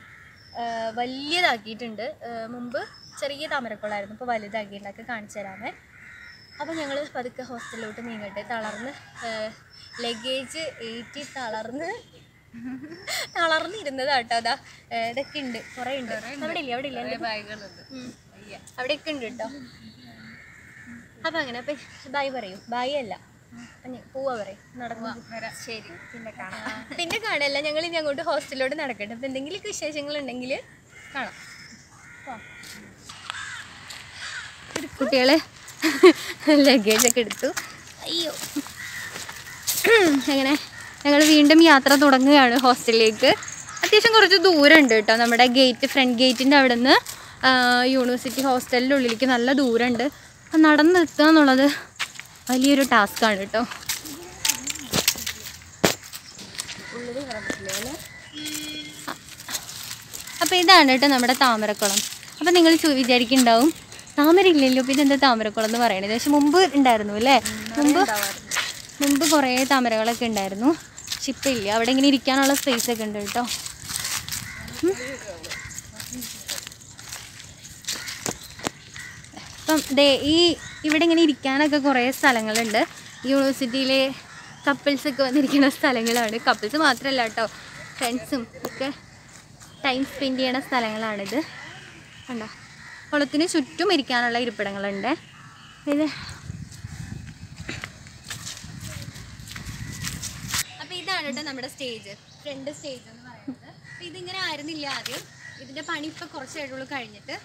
വലിയതാക്കിയിട്ടുണ്ട്. മുമ്പ് ചെറിയ താമരക്കുളമായിരുന്നു, ഇപ്പോൾ വലുതാക്കിയിട്ടൊക്കെ കാണിച്ചു തരാമേ. അപ്പോൾ ഞങ്ങൾ പതുക്കെ ഹോസ്റ്റലിലോട്ട് നീങ്ങട്ടെ. തളർന്ന് ലഗേജ് ഏറ്റി തളർന്നിരുന്നതാട്ടോ. അതാ ഇതൊക്കെ ഉണ്ട്, കുറേ ഉണ്ട്. അവിടെ ഇല്ല അവിടെയൊക്കെ ഉണ്ട് കേട്ടോ. അപ്പം അങ്ങനെ അപ്പം ബായ് പറയൂ. ബായ് അല്ല പോവാ പറയും, നടക്കുക. ശരി, പിന്നെ കാണല്ല. ഞങ്ങൾ ഇനി അങ്ങോട്ട് ഹോസ്റ്റലിലോട്ട് നടക്കട്ടെ. അപ്പം എന്തെങ്കിലുമൊക്കെ വിശേഷങ്ങളുണ്ടെങ്കിൽ കാണാം. കുട്ടികൾ ലഗേജൊക്കെ എടുത്തു. അയ്യോ, അങ്ങനെ ഞങ്ങൾ വീണ്ടും യാത്ര തുടങ്ങുകയാണ് ഹോസ്റ്റലിലേക്ക്. അത്യാവശ്യം കുറച്ച് ദൂരമുണ്ട് കേട്ടോ. നമ്മുടെ ഫ്രണ്ട് ഗേറ്റിൻ്റെ അവിടെ നിന്ന് യൂണിവേഴ്സിറ്റി ഹോസ്റ്റലിൻ്റെ ഉള്ളിലേക്ക് നല്ല ദൂരമുണ്ട്. അപ്പം നടന്നെത്തുക എന്നുള്ളത് വലിയൊരു ടാസ്ക്കാണ് കേട്ടോ. അപ്പോൾ ഇതാണ് കേട്ടോ നമ്മുടെ താമരക്കുളം. അപ്പോൾ നിങ്ങൾ വിചാരിക്കുന്നുണ്ടാവും താമര ഇല്ലല്ലോ പിന്നെ എന്താ താമരക്കുളം എന്ന് പറയണത്. പക്ഷെ മുമ്പ് ഉണ്ടായിരുന്നു അല്ലേ, മുമ്പ് കുറേ താമരകളൊക്കെ ഉണ്ടായിരുന്നു. പക്ഷെ ഇപ്പം ഇല്ല. അവിടെ ഇങ്ങനെ ഇരിക്കാനുള്ള സ്പേസ് ഒക്കെ ഉണ്ട് കേട്ടോ. അപ്പം ഇവിടെ ഇങ്ങനെ ഇരിക്കാനൊക്കെ കുറേ സ്ഥലങ്ങളുണ്ട്. യൂണിവേഴ്സിറ്റിയിലെ കപ്പിൾസൊക്കെ വന്നിരിക്കുന്ന സ്ഥലങ്ങളാണ്. കപ്പിൾസ് മാത്രമല്ല കേട്ടോ, ഫ്രണ്ട്സും ഒക്കെ ടൈം സ്പെൻഡ് ചെയ്യണ സ്ഥലങ്ങളാണിത്. കണ്ടോ, കുളത്തിന് ചുറ്റും ഇരിക്കാനുള്ള ഇരിപ്പിടങ്ങളുണ്ട്. ഇത് അപ്പോൾ ഇതാണ് കേട്ടോ നമ്മുടെ സ്റ്റേജ്, ഫ്രണ്ട് സ്റ്റേജ് എന്ന് പറയുന്നത്. അപ്പോൾ ഇതിങ്ങനെ ആയിരുന്നില്ല ആദ്യം. ഇതിൻ്റെ പണി ഇപ്പോൾ കുറച്ചായിട്ടുള്ളൂ കഴിഞ്ഞിട്ട്.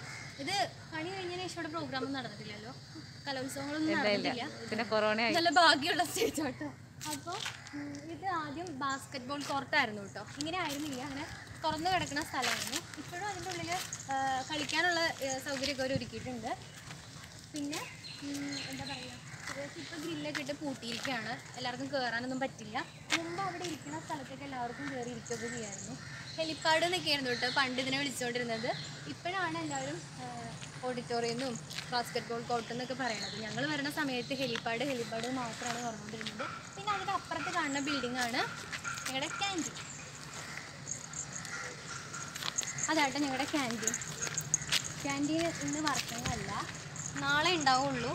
ഇത് പണി കഴിഞ്ഞതിന് ശേഷം ഇവിടെ പ്രോഗ്രാം നടന്നിട്ടില്ലല്ലോ, കലോത്സവങ്ങളൊന്നും നടന്നിട്ടില്ല. പിന്നെ കൊറോണ നല്ല ഭാഗ്യമുള്ള സ്റ്റേജ് കേട്ടോ. അപ്പോൾ ഇത് ആദ്യം ബാസ്കറ്റ് ബോൾ കോർട്ടായിരുന്നു കേട്ടോ. ഇങ്ങനെ ആയിരുന്നില്ല, അങ്ങനെ തുറന്നു കിടക്കുന്ന സ്ഥലമായിരുന്നു. ഇപ്പോഴും അതിൻ്റെ ഉള്ളിൽ കളിക്കാനുള്ള സൗകര്യമൊക്കെ അവർ ഒരുക്കിയിട്ടുണ്ട്. പിന്നെ എന്താ പറയുക, ഇപ്പോൾ ഗ്രില്ലൊക്കെ ഇട്ട് പൂട്ടിയിരിക്കുകയാണ്, എല്ലാവർക്കും കയറാനൊന്നും പറ്റില്ല. മുമ്പ് അവിടെ ഇരിക്കുന്ന സ്ഥലത്തൊക്കെ എല്ലാവർക്കും കയറി ഇരിക്കുകയൊക്കെ ചെയ്യായിരുന്നു. ഹെലിപ്പാഡ് എന്നൊക്കെയായിരുന്നു കേട്ടോ പണ്ട് ഇതിനെ വിളിച്ചുകൊണ്ടിരുന്നത്. ഇപ്പോഴാണ് എല്ലാവരും ഓഡിറ്റോറിയമെന്നും ബാസ്കറ്റ് ബോൾ കോർട്ട് എന്നൊക്കെ പറയണത്. ഞങ്ങൾ വരുന്ന സമയത്ത് ഹെലിപ്പാഡ് മാത്രമാണ് പറഞ്ഞുകൊണ്ടിരുന്നത്. പിന്നെ അതിൻ്റെ അപ്പുറത്ത് കാണുന്ന ബിൽഡിങ്ങാണ് ഞങ്ങളുടെ ക്യാൻറ്റീൻ. അതാട്ടോ ഞങ്ങളുടെ ക്യാൻറ്റീൻ ഇന്ന് വർക്കിങ്ങല്ല, നാളെ ഉണ്ടാവുള്ളൂ.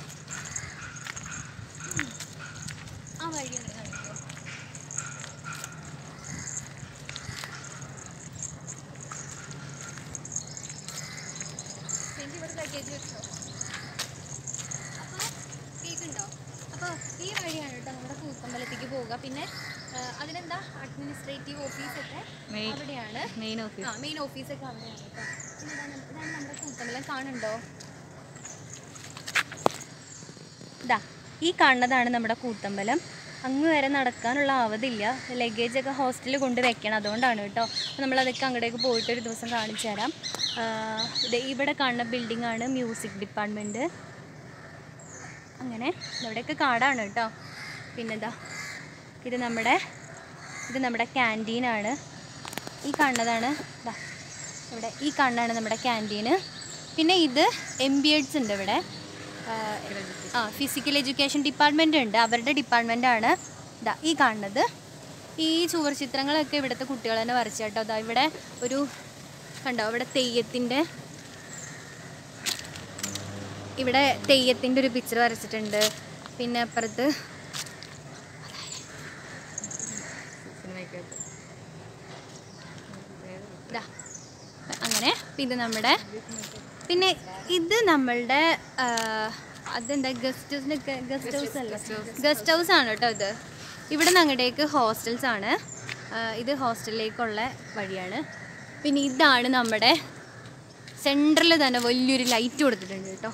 ആ വഴിയുണ്ട് കാണിക്കോ. ഇവിടെ ലഗേജ് വെച്ചോ. അപ്പോൾ കേൾക്കുന്നുണ്ടോ? അപ്പോൾ ഈ വഴിയാണ് കേട്ടോ നമ്മുടെ കൂത്തമ്പലത്തേക്ക് പോവുക. പിന്നെ അതിനെന്താ അഡ്മിനിസ്ട്രേറ്റീവ് ഓഫീസൊക്കെ അവിടെയാണ്, മെയിൻ ഓഫീസൊക്കെ അവിടെയാണ് കേട്ടോ. പിന്നെ ഇതാണ് നമ്മുടെ കൂത്തമ്പലം. കാണുന്നുണ്ടോ? ഇതാ ഈ കാണുന്നതാണ് നമ്മുടെ കൂത്തമ്പലം. അങ്ങ് വരെ നടക്കാനുള്ള ആവതില്ല, ലഗേജൊക്കെ ഹോസ്റ്റലിൽ കൊണ്ട് വെക്കണം, അതുകൊണ്ടാണ് കേട്ടോ. അപ്പോൾ നമ്മളതൊക്കെ അങ്ങോട്ടേക്ക് പോയിട്ട് ഒരു ദിവസം കാണിച്ചു തരാം. ഇവിടെ കാണുന്ന ബിൽഡിങ്ങാണ് മ്യൂസിക് ഡിപ്പാർട്ട്മെൻറ്റ്. അങ്ങനെ ഇവിടെയൊക്കെ കാടാണ് കേട്ടോ. പിന്നെന്താ ഇത് നമ്മുടെ ക്യാൻറ്റീനാണ്. ഈ കാണുന്നതാണ് ഇവിടെ, ഈ കാണുന്നതാണ് നമ്മുടെ ക്യാൻറ്റീന്. പിന്നെ ഇത് MBEds ഉണ്ട് ഇവിടെ, ഫിസിക്കൽ എഡ്യൂക്കേഷൻ ഡിപ്പാർട്ട്മെൻറ്റ് ഉണ്ട്, അവരുടെ ഡിപ്പാർട്ട്മെൻറ്റാണ് ഈ കാണുന്നത്. ഈ ചുവർ ചിത്രങ്ങളൊക്കെ ഇവിടുത്തെ കുട്ടികൾ തന്നെ വരച്ചു കേട്ടോ. അതാ ഇവിടെ ഒരു കണ്ടോ, ഇവിടെ തെയ്യത്തിൻ്റെ ഒരു പിക്ചർ വരച്ചിട്ടുണ്ട്. പിന്നെ അപ്പുറത്ത് അങ്ങനെ പിന്നെ ഇത് നമ്മളുടെ അതെന്താ ഗസ്റ്റ് ഹൗസ് ആണ് കേട്ടോ. ഇവിടെ നിന്ന് അങ്ങോട്ടേക്ക് ഹോസ്റ്റൽസ് ആണ്. ഇത് ഹോസ്റ്റലിലേക്കുള്ള വഴിയാണ്. പിന്നെ ഇതാണ് നമ്മുടെ സെൻറ്ററിൽ തന്നെ വലിയൊരു ലൈറ്റ് കൊടുത്തിട്ടുണ്ട് കേട്ടോ.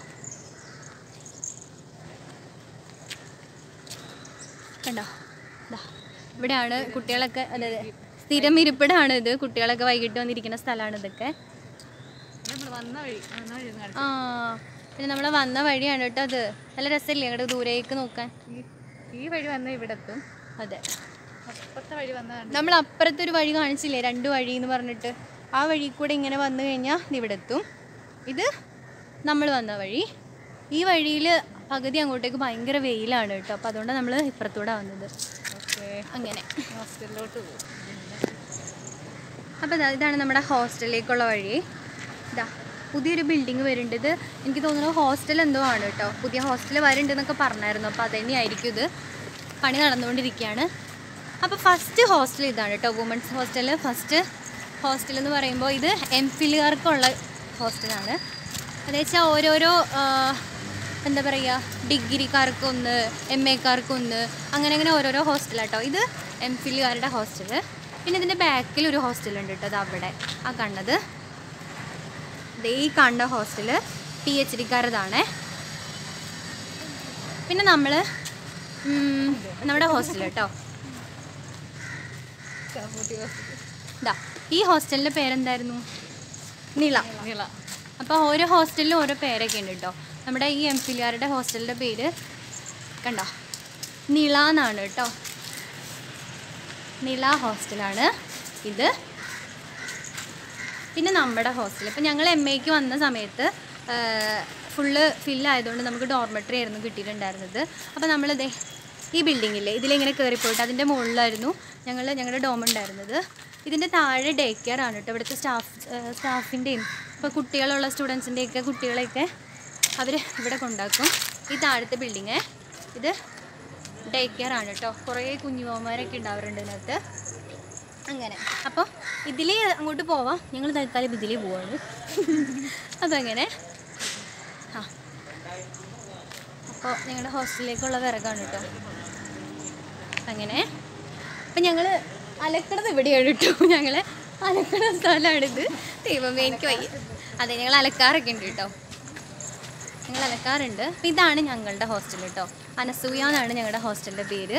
കണ്ടോ, ഇവിടെയാണ് കുട്ടികളൊക്കെ, അതായത് സ്ഥിരം ഇരിപ്പിടാണ് ഇത്. കുട്ടികളൊക്കെ വൈകിട്ട് വന്നിരിക്കുന്ന സ്ഥലമാണ് ഇതൊക്കെ. പിന്നെ നമ്മൾ വന്ന വഴിയാണ് കേട്ടോ അത്. നല്ല രസമില്ലേ അങ്ങോട്ട് ദൂരേക്ക് നോക്കാൻ? ഈ വഴി വന്ന ഇവിടെ എത്തും. അതെ, അപ്പുറത്തെ വഴി വന്ന നമ്മൾ അപ്പുറത്തൊരു വഴി കാണിച്ചില്ലേ, 2 വഴി എന്ന് പറഞ്ഞിട്ട്. ആ വഴി കൂടെ ഇങ്ങനെ വന്നു കഴിഞ്ഞാൽ ഇവിടെ എത്തും. ഇത് നമ്മൾ വന്ന വഴി. ഈ വഴിയിൽ പകുതി അങ്ങോട്ടേക്ക് ഭയങ്കര വെയിലാണ് കേട്ടോ. അപ്പോൾ അതുകൊണ്ടാണ് നമ്മൾ ഇപ്പുറത്തൂടെ വന്നത്. അങ്ങനെ ഹോസ്റ്റലിലോട്ട് പോകും. അപ്പോൾ ഇതാണ് നമ്മുടെ ഹോസ്റ്റലിലേക്കുള്ള വഴി. പുതിയൊരു ബിൽഡിങ് വരുന്നുണ്ട്. ഇത് എനിക്ക് തോന്നുന്നു ഹോസ്റ്റൽ എന്തോ ആണ് കേട്ടോ. പുതിയ ഹോസ്റ്റൽ വരുന്നുണ്ടെന്നൊക്കെ പറഞ്ഞായിരുന്നു. അപ്പോൾ അതുതന്നെയായിരിക്കും ഇത്. പണി നടന്നുകൊണ്ടിരിക്കുകയാണ്. അപ്പോൾ ഫസ്റ്റ് ഹോസ്റ്റൽ ഇതാണ് കേട്ടോ, വുമൻസ് ഹോസ്റ്റൽ. ഫസ്റ്റ് ഹോസ്റ്റൽ എന്ന് പറയുമ്പോൾ ഇത് MPhilകാർക്കുള്ള ഹോസ്റ്റലാണ്. അതെന്ന് വെച്ചാൽ ഓരോരോ എന്താ പറയുക, ഡിഗ്രിക്കാർക്കൊന്ന്, MAക്കാർക്കൊന്ന്, അങ്ങനെ ഓരോരോ ഹോസ്റ്റലാട്ടോ. ഇത് MPhilകാരുടെ ഹോസ്റ്റൽ. പിന്നെ ഇതിൻ്റെ ബാക്കിൽ ഒരു ഹോസ്റ്റലുണ്ട് കേട്ടോ, അത് അവിടെ ആ കണ്ടത്. ഈ കാണുന്ന ഹോസ്റ്റൽ PhDക്കാരതാണ്. പിന്നെ നമ്മുടെ ഹോസ്റ്റൽ കേട്ടോ. ഈ ഹോസ്റ്റലിൻ്റെ പേരെന്തായിരുന്നു? നിള. അപ്പോൾ ഓരോ ഹോസ്റ്റലിലും ഓരോ പേരൊക്കെ ഉണ്ട് കേട്ടോ. നമ്മുടെ ഈ MPhilകാരുടെ ഹോസ്റ്റലിൻ്റെ പേര് കണ്ടോ, നിള എന്നാണ് കേട്ടോ. നിള ഹോസ്റ്റലാണ് ഇത്. പിന്നെ നമ്മുടെ ഹോസ്റ്റൽ ഇപ്പം ഞങ്ങൾ MAക്ക് വന്ന സമയത്ത് ഫുള്ള് ഫില്ലായതുകൊണ്ട് നമുക്ക് ഡോർമെട്രി ആയിരുന്നു കിട്ടിയിട്ടുണ്ടായിരുന്നത്. അപ്പോൾ നമ്മളിതേ ഈ ബിൽഡിങ്ങില്ലേ ഇതിലിങ്ങനെ കയറിപ്പോയിട്ട് അതിൻ്റെ മുകളിലായിരുന്നു ഞങ്ങളുടെ ഡോം ഉണ്ടായിരുന്നത്. ഇതിൻ്റെ താഴെ ഡേ കെയർ ആണ് കേട്ടോ. ഇവിടുത്തെ സ്റ്റാഫിൻ്റെയും ഇപ്പോൾ കുട്ടികളുള്ള സ്റ്റുഡൻസിൻ്റെയൊക്കെ കുട്ടികളെയൊക്കെ അവർ ഇവിടെ കൊണ്ടാക്കും. ഈ താഴത്തെ ബിൽഡിങ് ഇത് ഡേ കെയർ ആണ് കേട്ടോ. കുറേ കുഞ്ഞുമാരൊക്കെ ഉണ്ടാവാറുണ്ട് ഇതിനകത്ത്. അങ്ങനെ അപ്പോൾ ഇതിലേ അങ്ങോട്ട് പോവാം. ഞങ്ങൾ തൽക്കാലം ഇതിലേ പോവാണ്. അപ്പോൾ അങ്ങനെ അപ്പോൾ ഞങ്ങളുടെ ഹോസ്റ്റലിലേക്കുള്ള വിറകാണ് കേട്ടോ. അങ്ങനെ അപ്പം ഞങ്ങൾ അലക്കണത് ഇവിടെയാണ് കേട്ടോ. ഞങ്ങൾ അലക്കണ സ്ഥലമാണിത്. ദൈവമേ എനിക്ക് വയ്യ. അതെ ഞങ്ങൾ അലക്കാറൊക്കെ ഉണ്ട് കേട്ടോ. ഞങ്ങൾ അലക്കാറുണ്ട്. അപ്പം ഇതാണ് ഞങ്ങളുടെ ഹോസ്റ്റൽ കേട്ടോ. അനസൂയ എന്നാണ് ഞങ്ങളുടെ ഹോസ്റ്റലിൻ്റെ പേര്.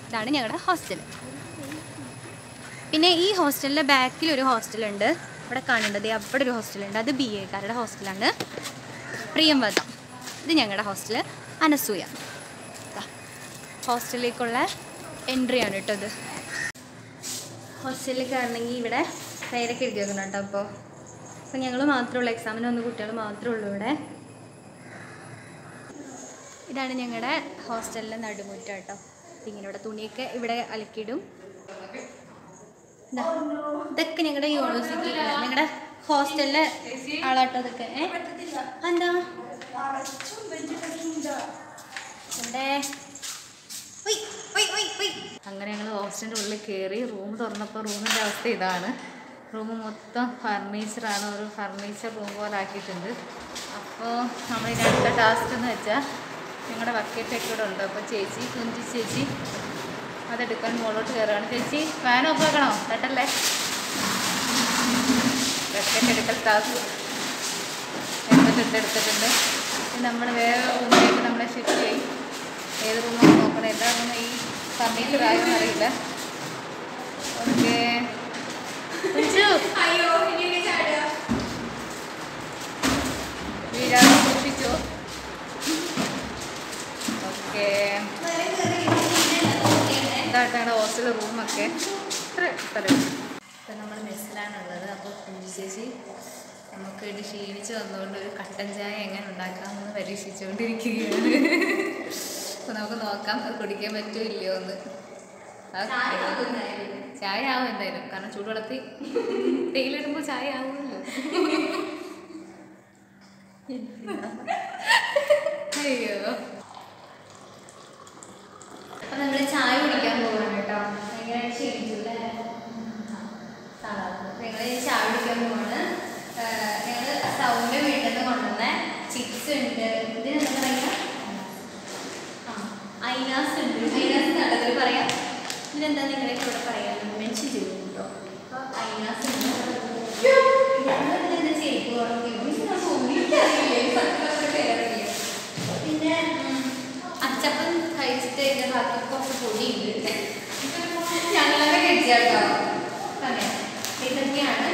ഇതാണ് ഞങ്ങളുടെ ഹോസ്റ്റൽ. പിന്നെ ഈ ഹോസ്റ്റലിൻ്റെ ബാക്കിലൊരു ഹോസ്റ്റലുണ്ട്. ഇവിടെ കാണേണ്ടത് അവിടെ ഒരു ഹോസ്റ്റലുണ്ട്. അത് BAക്കാരുടെ ഹോസ്റ്റലാണ്. പ്രിയംവദ. ഇത് ഞങ്ങളുടെ ഹോസ്റ്റൽ അനസൂയ. ഹോസ്റ്റലിലേക്കുള്ള എൻട്രിയാണ് കേട്ടോ ഇത്. ഹോസ്റ്റലിൽ കയറണമെങ്കിൽ ഇവിടെ പേരൊക്കെ എഴുതി വെക്കണം കേട്ടോ. അപ്പോൾ ഞങ്ങൾ മാത്രമേ ഉള്ളൂ. എക്സാമിന് വന്ന കുട്ടികൾ മാത്രമേ ഉള്ളൂ ഇവിടെ. ഇതാണ് ഞങ്ങളുടെ ഹോസ്റ്റലിലെ നടുമുറ്റം കേട്ടോ. ഇങ്ങനെ ഇവിടെ തുണിയൊക്കെ ഇവിടെ അലക്കിയിടും. ഇതൊക്കെ ഞങ്ങളുടെ യൂണിവേഴ്സിറ്റിയിലെ ഞങ്ങളുടെ ഹോസ്റ്റലിലെ ആളാട്ടോ ഇതൊക്കെ. എന്താ അങ്ങനെ ഞങ്ങൾ ഹോസ്റ്റലിൻ്റെ ഉള്ളിൽ കയറി റൂം തുറന്നപ്പോൾ റൂമിൻ്റെ അവസ്ഥ ഇതാണ്. റൂം മൊത്തം ഫർണിച്ചറാണ്. ഒരു ഫർണിച്ചർ റൂം പോലെ ആക്കിയിട്ടുണ്ട്. അപ്പോൾ നമ്മളിനി അടുത്ത ടാസ്ക് എന്ന് വെച്ചാൽ ഞങ്ങളുടെ ബക്കറ്റൊക്കെ ഇവിടെ ഉണ്ട്. അപ്പോൾ കുഞ്ചി ചേച്ചി അതെടുക്കാൻ മുകളിലോട്ട് കയറുകയാണ്. ചേച്ചി ഫാൻ ഓഫ് ആക്കണോ? തട്ടല്ലേ. ബക്കറ്റ് എടുക്കൽ ടാസ്ക് എടുത്തിട്ടുണ്ട്. നമ്മൾ വേറെ റൂമിലേക്ക് നമ്മളെ ഷിഫ്റ്റ് ചെയ്യും. ഏത് റൂമാണ് നോക്കണം? എല്ലാ റൂമും ഈ ഫർണിച്ചർ ആയെന്ന് അറിയില്ല. ഓക്കെ വീടാണ് സൂക്ഷിച്ചു. ഓക്കെ ഇതായിട്ട് ഞങ്ങളുടെ ഹോസ്റ്റലിലെ റൂമൊക്കെ ഇത്ര സ്ഥലം. ഇപ്പം നമ്മൾ മെസ്സിലാണുള്ളത്. അപ്പോൾ കുഞ്ചു ചേച്ചി നമുക്ക് വേണ്ടി ക്ഷീണിച്ച് വന്നുകൊണ്ട് ഒരു കട്ടൻ ചായ എങ്ങനെ ഉണ്ടാക്കാമെന്ന് പരീക്ഷിച്ചുകൊണ്ടിരിക്കുകയാണ്. അപ്പോൾ നമുക്ക് നോക്കാം അത് കുടിക്കാൻ പറ്റുമോ ഇല്ലയോ എന്ന്. ചായ ആവും എന്തായാലും. കാരണം ചൂടുവെള്ളത്തിൽ തേയിലിടുമ്പോൾ ചായ ആവുമല്ലോ. അയ്യോ. അപ്പം നമ്മൾ ചായ കുടിക്കാൻ പോവാണ് കേട്ടോ. ഭയങ്കര ക്ഷീണിച്ചു അല്ലേ? ഞങ്ങൾ ചായ കുടിക്കാൻ പോവാണ്. ഞങ്ങൾ സൗണ്ട് വീട്ടിൽ നിന്ന് കൊണ്ടുവന്ന ചിപ്സ് ഉണ്ട്. ഇതിനെന്താ പറയുക? ഐനാസ് ഉണ്ട്. ഐനാസ് നല്ലത് പറയാം. ഇതിനെന്താ നിങ്ങളൊക്കെ ഇവിടെ പറയാം? മെൻഷൻ ചെയ്തു കേട്ടോ. അപ്പോൾ ഐനാസ് ഉണ്ട്. ഇതിനെന്താ ചേക്ക് പിന്നെ അച്ചപ്പം കഴിച്ചിട്ട് ഇതിൻ്റെ ബാക്കി കുറച്ച് പൊടിയുണ്ട്. ഞങ്ങളൊക്കെ കഴിച്ചാട്ടോ. അതെ ഇതൊക്കെയാണ്.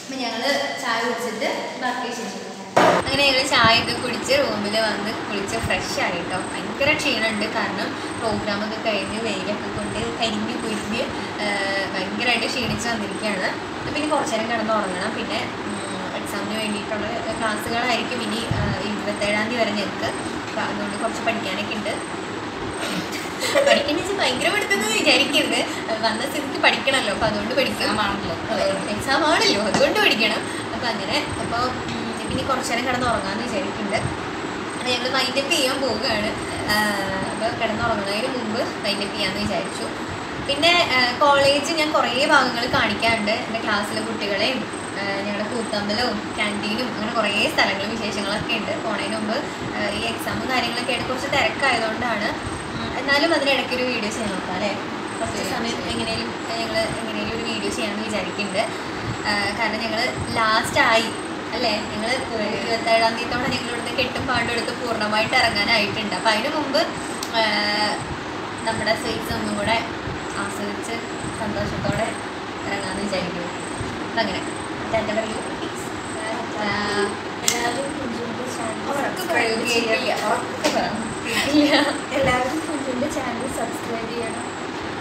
അപ്പം ഞങ്ങൾ ചായ കുടിച്ചിട്ട് ബാക്കി ശേഷം അങ്ങനെ ഞങ്ങൾ ചായ ഒക്കെ കുടിച്ച് റൂമിൽ വന്ന് കുളിച്ച് ഫ്രഷ് ആയിട്ടോ. ഭയങ്കര ക്ഷീണമുണ്ട്. കാരണം പ്രോഗ്രാമൊക്കെ കഴിഞ്ഞ് വെയിലൊക്കെ കൊണ്ട് കരിഞ്ഞ് കുരിഞ്ഞ് ഭയങ്കരമായിട്ട് ക്ഷീണിച്ച് വന്നിരിക്കുകയാണ്. പിന്നെ കുറച്ച് നേരം കിടന്ന് ഉറങ്ങണം. പിന്നെ എക്സാമിന് വേണ്ടിയിട്ടുള്ള ക്ലാസ്സുകളായിരിക്കും ഇനി 27-ാം തീയതി വരെ ഞങ്ങൾക്ക്. അപ്പോൾ അതുകൊണ്ട് കുറച്ച് പഠിക്കാനൊക്കെ ഉണ്ട്. പഠിക്കുന്ന വെച്ചാൽ ഭയങ്കര പഠിത്തമെന്ന് വിചാരിക്കരുത്. വന്ന സ്ഥിതിക്ക് പഠിക്കണമല്ലോ. അപ്പോൾ അതുകൊണ്ട് പഠിക്കാമാണല്ലോ. എക്സാം ആണല്ലോ, അതുകൊണ്ട് പഠിക്കണം. അപ്പോൾ അങ്ങനെ അപ്പോൾ ഇനി കുറച്ച് നേരം കിടന്നുറങ്ങാമെന്ന് വിചാരിക്കുന്നുണ്ട്. അപ്പോൾ ഞങ്ങൾ വൈൻഡപ്പ് ചെയ്യാൻ പോവുകയാണ്. അപ്പോൾ കിടന്നുറങ്ങുന്നതിന് മുമ്പ് വൈൻഡപ്പ് ചെയ്യാമെന്ന് വിചാരിച്ചു. പിന്നെ കോളേജ് ഞാൻ കുറേ ഭാഗങ്ങൾ കാണിക്കാറുണ്ട്. എൻ്റെ ക്ലാസ്സിലെ കുട്ടികളെയും ഞങ്ങളുടെ കൂത്തമ്പലവും ക്യാൻറ്റീനും അങ്ങനെ കുറേ സ്ഥലങ്ങളും വിശേഷങ്ങളൊക്കെ ഉണ്ട്. പോണതിന് മുമ്പ് ഈ എക്സാമും കാര്യങ്ങളൊക്കെ ആയിട്ട് കുറച്ച് തിരക്കായതുകൊണ്ടാണ്. എന്നാലും അതിനിടയ്ക്കൊരു വീഡിയോ ചെയ്യാൻ നോക്കാം അല്ലേ? കുറച്ച് സമയം എങ്ങനെയും ഒരു വീഡിയോ ചെയ്യാമെന്ന് വിചാരിക്കുന്നുണ്ട്. കാരണം ഞങ്ങൾ ലാസ്റ്റായി അല്ലേ? ഞങ്ങൾ 27-ാം തീയതിയോടെ ഞങ്ങളിവിടുന്ന് കെട്ടും പാണ്ടും എടുത്ത് പൂർണ്ണമായിട്ട് ഇറങ്ങാനായിട്ടുണ്ട്. അപ്പോൾ അതിന് മുമ്പ് നമ്മുടെ സ്വീറ്റ്സ് ഒന്നും കൂടെ ആസ്വദിച്ച് സന്തോഷത്തോടെ ഇറങ്ങാമെന്ന് വിചാരിക്കുന്നു. അപ്പം അങ്ങനെ എൻ്റെ പറയൂ എല്ലാവരും അഞ്ജുവിൻ്റെ ചാനൽ സബ്സ്ക്രൈബ് ചെയ്യണം,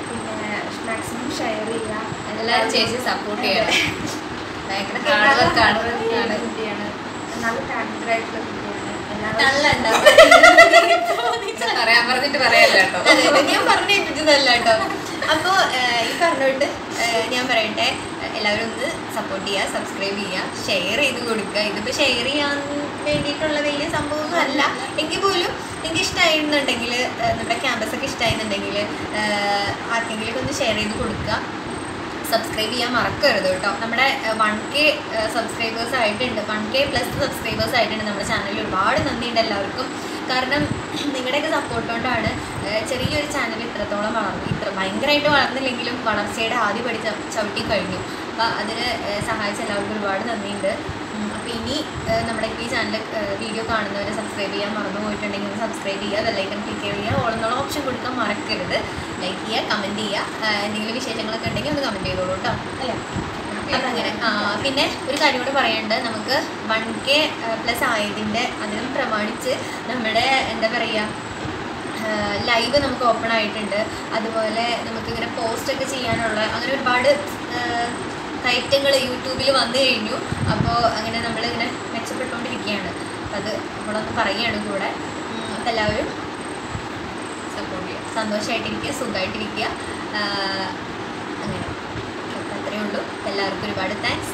പിന്നെ മാക്സിമം ഷെയർ ചെയ്യുക. എല്ലാവരും ചേച്ചി സപ്പോർട്ട് ചെയ്യണം. ഭയങ്കര ഹാർഡ് വർക്കാണ്. കുട്ടിയാണ്, നല്ല ടാലൻറ്റഡ് ആയിട്ടുള്ള കുട്ടിയാണ്. പറയാൻ പറഞ്ഞിട്ട് പറയാല്ലോ കേട്ടോ. ഞാൻ പറഞ്ഞു കേൾപ്പിച്ചതല്ല കേട്ടോ. അപ്പോൾ ഈ പറഞ്ഞോട്ട് ഞാൻ പറയട്ടെ, എല്ലാവരും ഒന്ന് സപ്പോർട്ട് ചെയ്യുക, സബ്സ്ക്രൈബ് ചെയ്യുക, ഷെയർ ചെയ്ത് കൊടുക്കുക. ഇതിപ്പോൾ ഷെയർ ചെയ്യാൻ വേണ്ടിയിട്ടുള്ള വലിയ സംഭവമൊന്നും അല്ല എങ്കിൽ പോലും നിങ്ങൾക്ക് ഇഷ്ടമായിരുന്നുണ്ടെങ്കിൽ, നമ്മുടെ ക്യാമ്പസൊക്കെ ഇഷ്ടമായിരുന്നുണ്ടെങ്കിൽ ആർക്കെങ്കിലും ഒന്ന് ഷെയർ ചെയ്ത് കൊടുക്കുക. സബ്സ്ക്രൈബ് ചെയ്യാൻ മറക്കരുത് കേട്ടോ. നമ്മുടെ 1K സബ്സ്ക്രൈബേഴ്സ് ആയിട്ടുണ്ട്, 1K പ്ലസ് സബ്സ്ക്രൈബേഴ്സ് ആയിട്ടുണ്ട് നമ്മുടെ ചാനലിൽ. ഒരുപാട് നന്ദിയുണ്ട് എല്ലാവർക്കും. കാരണം നിങ്ങളുടെയൊക്കെ സപ്പോർട്ട് കൊണ്ടാണ് ചെറിയൊരു ചാനൽ ഇത്രത്തോളം വളർന്നു. ഭയങ്കരമായിട്ട് വളർന്നില്ലെങ്കിലും വളർച്ചയുടെ ആദ്യം ചവിട്ടി കഴിഞ്ഞു. അപ്പോൾ അതിന് സഹായിച്ച എല്ലാവർക്കും ഒരുപാട് നന്ദിയുണ്ട്. അപ്പോൾ ഇനി നമ്മുടെ ഈ ചാനൽ വീഡിയോ കാണുന്നവരെ സബ്സ്ക്രൈബ് ചെയ്യാൻ മറന്നു പോയിട്ടുണ്ടെങ്കിൽ ഒന്ന് സബ്സ്ക്രൈബ് ചെയ്യുക, ബെല്ലൈക്കൺ ക്ലിക്ക് ചെയ്യുക, ഓൾ എന്നുള്ള ഓപ്ഷൻ കൊടുക്കാൻ മറക്കരുത്. ലൈക്ക് ചെയ്യുക, കമൻറ്റ് ചെയ്യുക, എന്തെങ്കിലും വിശേഷങ്ങളൊക്കെ ഉണ്ടെങ്കിൽ ഒന്ന് കമൻറ്റ് ചെയ്തോളൂ കേട്ടോ. അല്ലേ? അപ്പം അങ്ങനെ പിന്നെ ഒരു കാര്യം കൂടെ പറയാനുണ്ട്. നമുക്ക് 1K പ്ലസ് ആയതിൻ്റെ അതിനും പ്രമാണിച്ച് നമ്മുടെ എന്താ പറയുക, ലൈവ് നമുക്ക് ഓപ്പൺ ആയിട്ടുണ്ട്. അതുപോലെ നമുക്കിങ്ങനെ പോസ്റ്റൊക്കെ ചെയ്യാനുള്ള അങ്ങനെ ഒരുപാട് കയറ്റങ്ങൾ യൂട്യൂബിൽ വന്നു കഴിഞ്ഞു. അപ്പോൾ അങ്ങനെ നമ്മളിങ്ങനെ മെച്ചപ്പെട്ടുകൊണ്ടിരിക്കുകയാണ്. അപ്പം അത് നമ്മളൊന്ന് പറയുകയാണ് കൂടെ. അപ്പം എല്ലാവരും സപ്പോർട്ട് ചെയ്യുക, സന്തോഷമായിട്ടിരിക്കുക, സുഖമായിട്ടിരിക്കുക. അങ്ങനെ അപ്പം അത്രയേ ഉള്ളൂ. എല്ലാവർക്കും ഒരുപാട് താങ്ക്സ്.